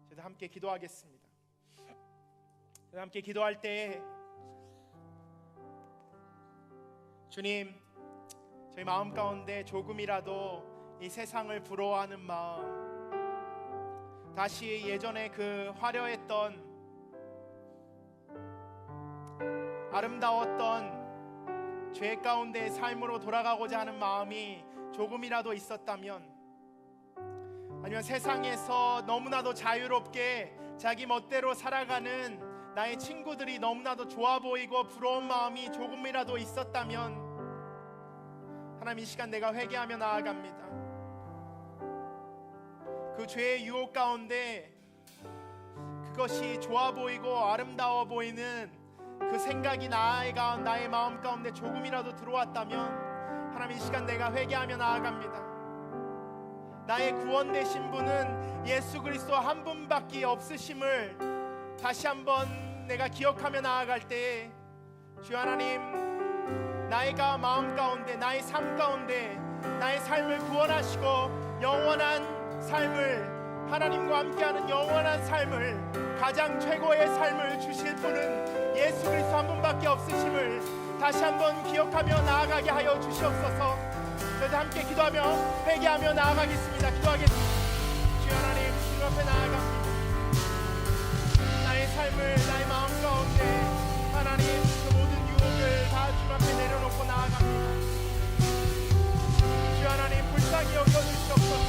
저희들 함께 기도하겠습니다. 저희들 함께 기도할 때 주님, 저희 마음 가운데 조금이라도 이 세상을 부러워하는 마음, 다시 예전에 그 화려했던 아름다웠던 죄 가운데의 삶으로 돌아가고자 하는 마음이 조금이라도 있었다면, 아니면 세상에서 너무나도 자유롭게 자기 멋대로 살아가는 나의 친구들이 너무나도 좋아 보이고 부러운 마음이 조금이라도 있었다면, 하나님 이 시간 내가 회개하며 나아갑니다. 그 죄의 유혹 가운데 그것이 좋아 보이고 아름다워 보이는 그 생각이 나의 마음 가운데 조금이라도 들어왔다면, 하나님 이 시간 내가 회개하며 나아갑니다. 나의 구원 되신 분은 예수 그리스도 한 분밖에 없으심을 다시 한번 내가 기억하며 나아갈 때에, 주 하나님, 나의 마음 가운데, 나의 삶 가운데 나의 삶을 구원하시고 영원한 삶을, 하나님과 함께하는 영원한 삶을, 가장 최고의 삶을 주실 분은 예수 그리스도 한 분밖에 없으심을 다시 한번 기억하며 나아가게 하여 주시옵소서. 저희들 함께 기도하며 회개하며 나아가겠습니다. 기도하겠습니다. 주 하나님, 주님 앞에 나아갑니다. 나의 삶을, 나의 마음 가운데 하나님 그 모든 유혹을 다 주님 앞에 내려놓고 나아갑니다. 주 하나님, 불쌍히 여겨주시옵소서.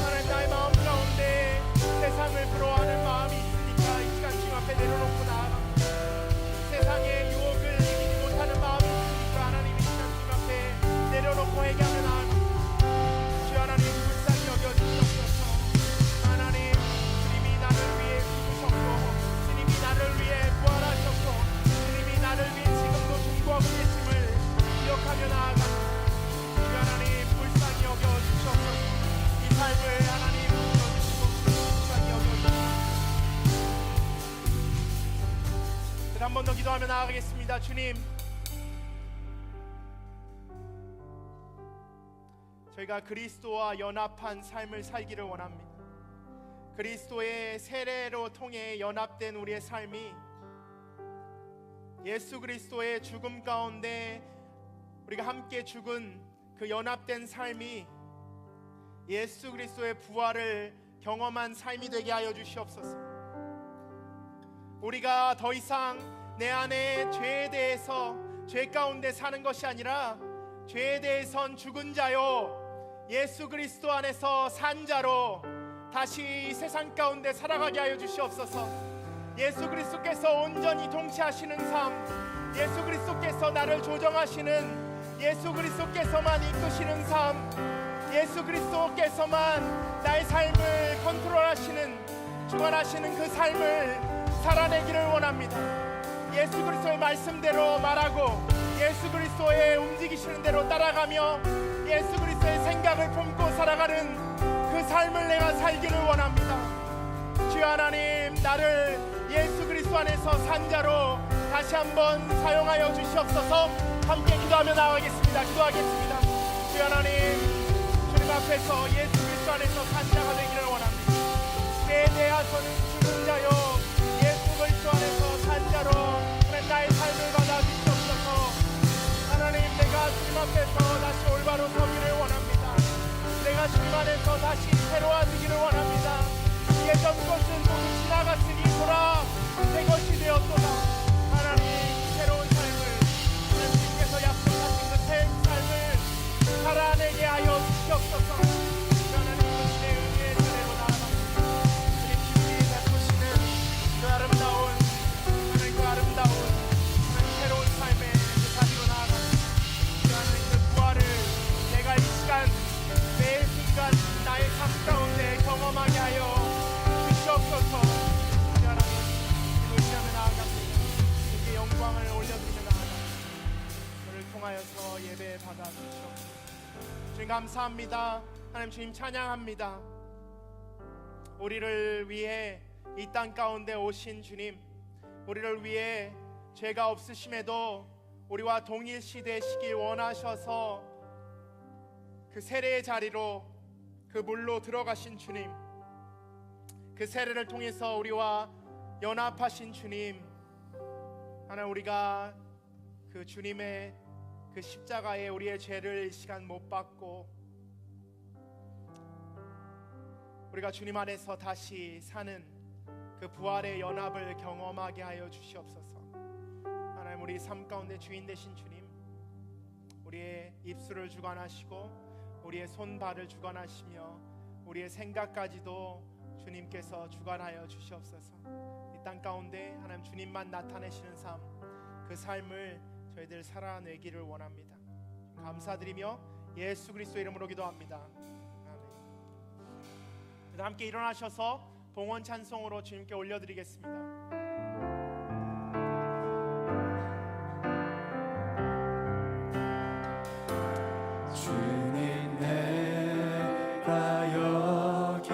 하나님, 나의 마음 가운데 세상을 부러워하는 마음이 있으니까 이 시간 주님 앞에 내려놓고 나아갑니다. 세상의 유혹을 이기지 못하는 마음이 있으니까 하나님 이 시간 주님 앞에 내려놓고 회개하며 나아갑니다. 주 하나님, 불쌍히 여겨주시옵소서. 하나님, 주님이 나를 위해 죽으셨고 주님이 나를 위해 부활하셨고 주님이 나를 위해 지금도 중보하고 계심을 기억하며 나아갑니다. 주 하나님, 불쌍히 여겨주시옵소서. 이 삶을 하나님 불러주시고 불쌍히 여겨주시옵소서. 한 번 더 기도하며 나아가겠습니다. 주님, 저희가 그리스도와 연합한 삶을 살기를 원합니다. 그리스도의 세례로 통해 연합된 우리의 삶이 예수 그리스도의 죽음 가운데 우리가 함께 죽은 그 연합된 삶이 예수 그리스도의 부활을 경험한 삶이 되게 하여 주시옵소서. 우리가 더 이상 내 안에 죄에 대해서 죄 가운데 사는 것이 아니라 죄에 대해선 죽은 자요 예수 그리스도 안에서 산 자로 다시 이 세상 가운데 살아가게 하여 주시옵소서. 예수 그리스도께서 온전히 통치하시는 삶, 예수 그리스도께서 나를 조정하시는, 예수 그리스도께서만 이끄시는 삶, 예수 그리스도께서만 나의 삶을 컨트롤하시는, 주관하시는 그 삶을 살아내기를 원합니다. 예수 그리스도의 말씀대로 말하고 예수 그리스도의 움직이시는 대로 따라가며 예수 그리스도의 생각을 품고 살아가는 그 삶을 내가 살기를 원합니다. 주여 하나님, 나를 예수 그리스도 안에서 산 자로 다시 한번 사용하여 주시옵소서. 함께 기도하며 나아가겠습니다. 기도하겠습니다. 주여 하나님, 주님 앞에서 예수 그리스도 안에서 산 자가 되기를 원합니다. 죄에 대하여는 죽은 자요 예수 그리스도 안에서 산 자로 나의 삶을 받아 주시옵소서. 하나님, 내가 주님 앞에서 다시 올바로 서기를 원합니다. 내가 주님 안에서 다시 새로워지기를 원합니다. 예전 것은 모두 지나갔으니 돌아 새 것이 되었도다. 하나님, 새로운 삶을 주님께서 약속하신 그 새 삶을 살아내게 하여 주시옵소서. 하나님, 그 은혜의 은혜로 나아갑니다. 주님 깊이 베푸시는 그 아름다운, 하나님 그 아름다운 새로운 삶의 그 자리로 나아갑니다. 하나님, 그 부활을 내가 이 시간 매 순간 나의 삶 가운데 경험하게 하여 주시옵소서. 하나님, 의지하며 나아갑니다. 주께 영광을 올려드리며 나아갑니다. 저를 통하여서 예배 받아 주시옵소서. 주님 감사합니다. 하나님, 주님 찬양합니다. 우리를 위해 이 땅 가운데 오신 주님, 우리를 위해 죄가 없으심에도 우리와 동일시되시길 원하셔서 그 세례의 자리로 그 물로 들어가신 주님, 그 세례를 통해서 우리와 연합하신 주님, 하나님, 우리가 그 주님의 그 십자가에 우리의 죄를 이 시간 못 받고 우리가 주님 안에서 다시 사는 그 부활의 연합을 경험하게 하여 주시옵소서. 하나님, 우리 삶 가운데 주인 되신 주님, 우리의 입술을 주관하시고 우리의 손발을 주관하시며 우리의 생각까지도 주님께서 주관하여 주시옵소서. 이 땅 가운데 하나님 주님만 나타내시는 삶, 그 삶을 저희들 살아내기를 원합니다. 감사드리며 예수 그리스도 이름으로 기도합니다. 아멘. 함께 일어나셔서 봉헌 찬송으로 주님께 올려드리겠습니다. 주님, 내가 여기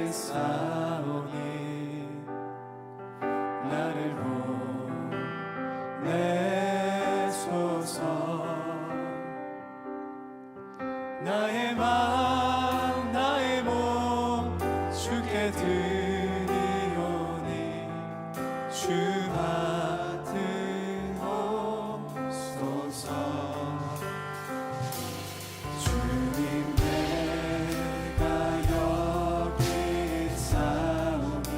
있사오니 나를 보내소서. 나의 마음 나의 몸 주께 드리오니 주 받으옵소서. 주님, 내가 여기 있사오니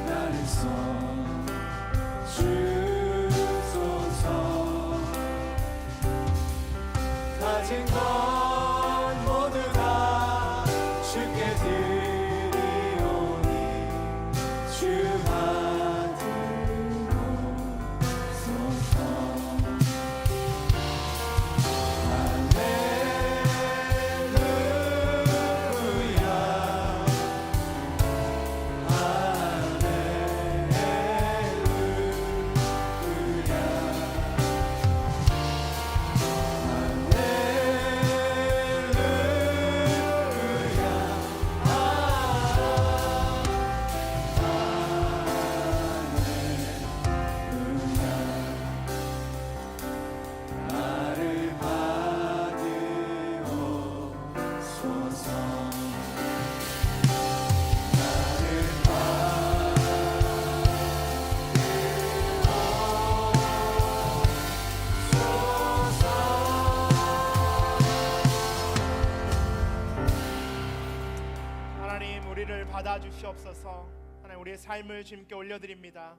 나를 써주소서. 가진 것 모두 다 주께 드리오니 주 받으옵소서. 나를 받으옵소서. 하나님, 우리를 받아주시옵소서. 하나님, 우리의 삶을 주님께 올려드립니다.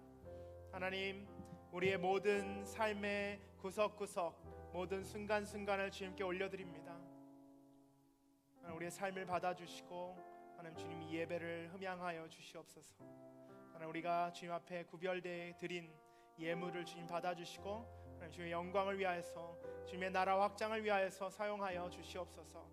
하나님, 우리의 모든 삶의 구석구석, 모든 순간순간을 주님께 올려드립니다. 하나님, 우리의 삶을 받아주시고 하나님 주님 이 예배를 흠양하여 주시옵소서. 하나님, 우리가 주님 앞에 구별되어 드린 예물을 주님 받아주시고 하나님 주님의 영광을 위하여서 주님의 나라 확장을 위하여서 사용하여 주시옵소서.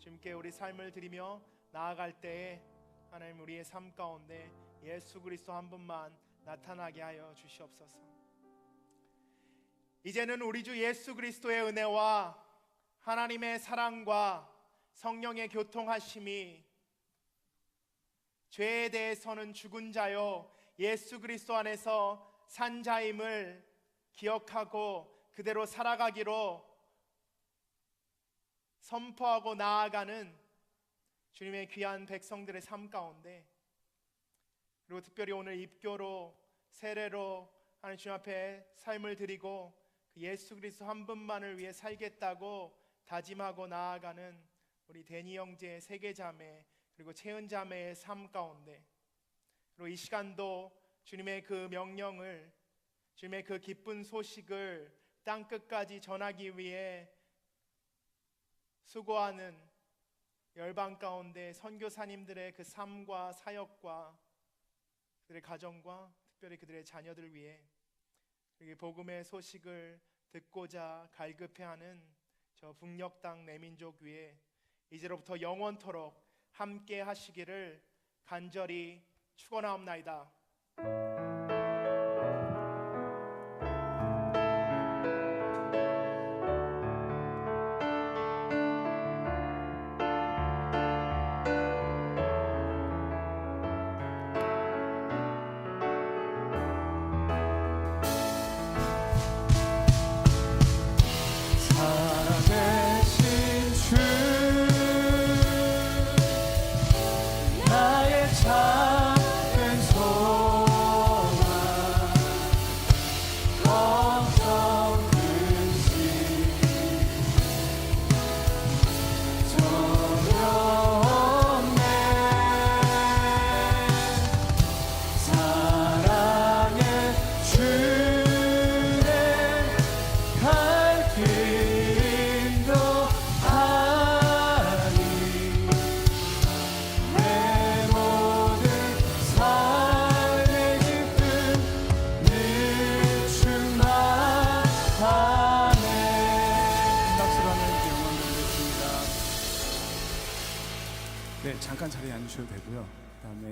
주님께 우리 삶을 드리며 나아갈 때에 하나님 우리의 삶 가운데 예수 그리스도 한 분만 나타나게 하여 주시옵소서. 이제는 우리 주 예수 그리스도의 은혜와 하나님의 사랑과 성령의 교통하심이 죄에 대해서는 죽은 자요 예수 그리스도 안에서 산 자임을 기억하고 그대로 살아가기로 선포하고 나아가는 주님의 귀한 백성들의 삶 가운데, 그리고 특별히 오늘 입교로 세례로 하나님 주님 앞에 삶을 드리고 그 예수 그리스도 한 분만을 위해 살겠다고 다짐하고 나아가는 우리 데니 형제의 세계 자매 그리고 채은 자매의 삶 가운데, 그리고 이 시간도 주님의 그 명령을, 주님의 그 기쁜 소식을 땅 끝까지 전하기 위해 수고하는 열방 가운데 선교사님들의 그 삶과 사역과 그들의 가정과 특별히 그들의 자녀들 위해 복음의 소식을 듣고자 갈급해하는 저 북녘 땅 내민족 위에 이제로부터 영원토록 함께 하시기를 간절히 축원하옵나이다. 살아계신 주 나의 작은 소망 걱정 근심 전혀 없네. 사랑의 주내 갈 길도 아니 내 모든 삶의 기쁨 늘 충만하네. 박수로 하나님께 영광 드리겠습니다. 네, 잠깐 자리에 앉으셔도 되고요. 그다음에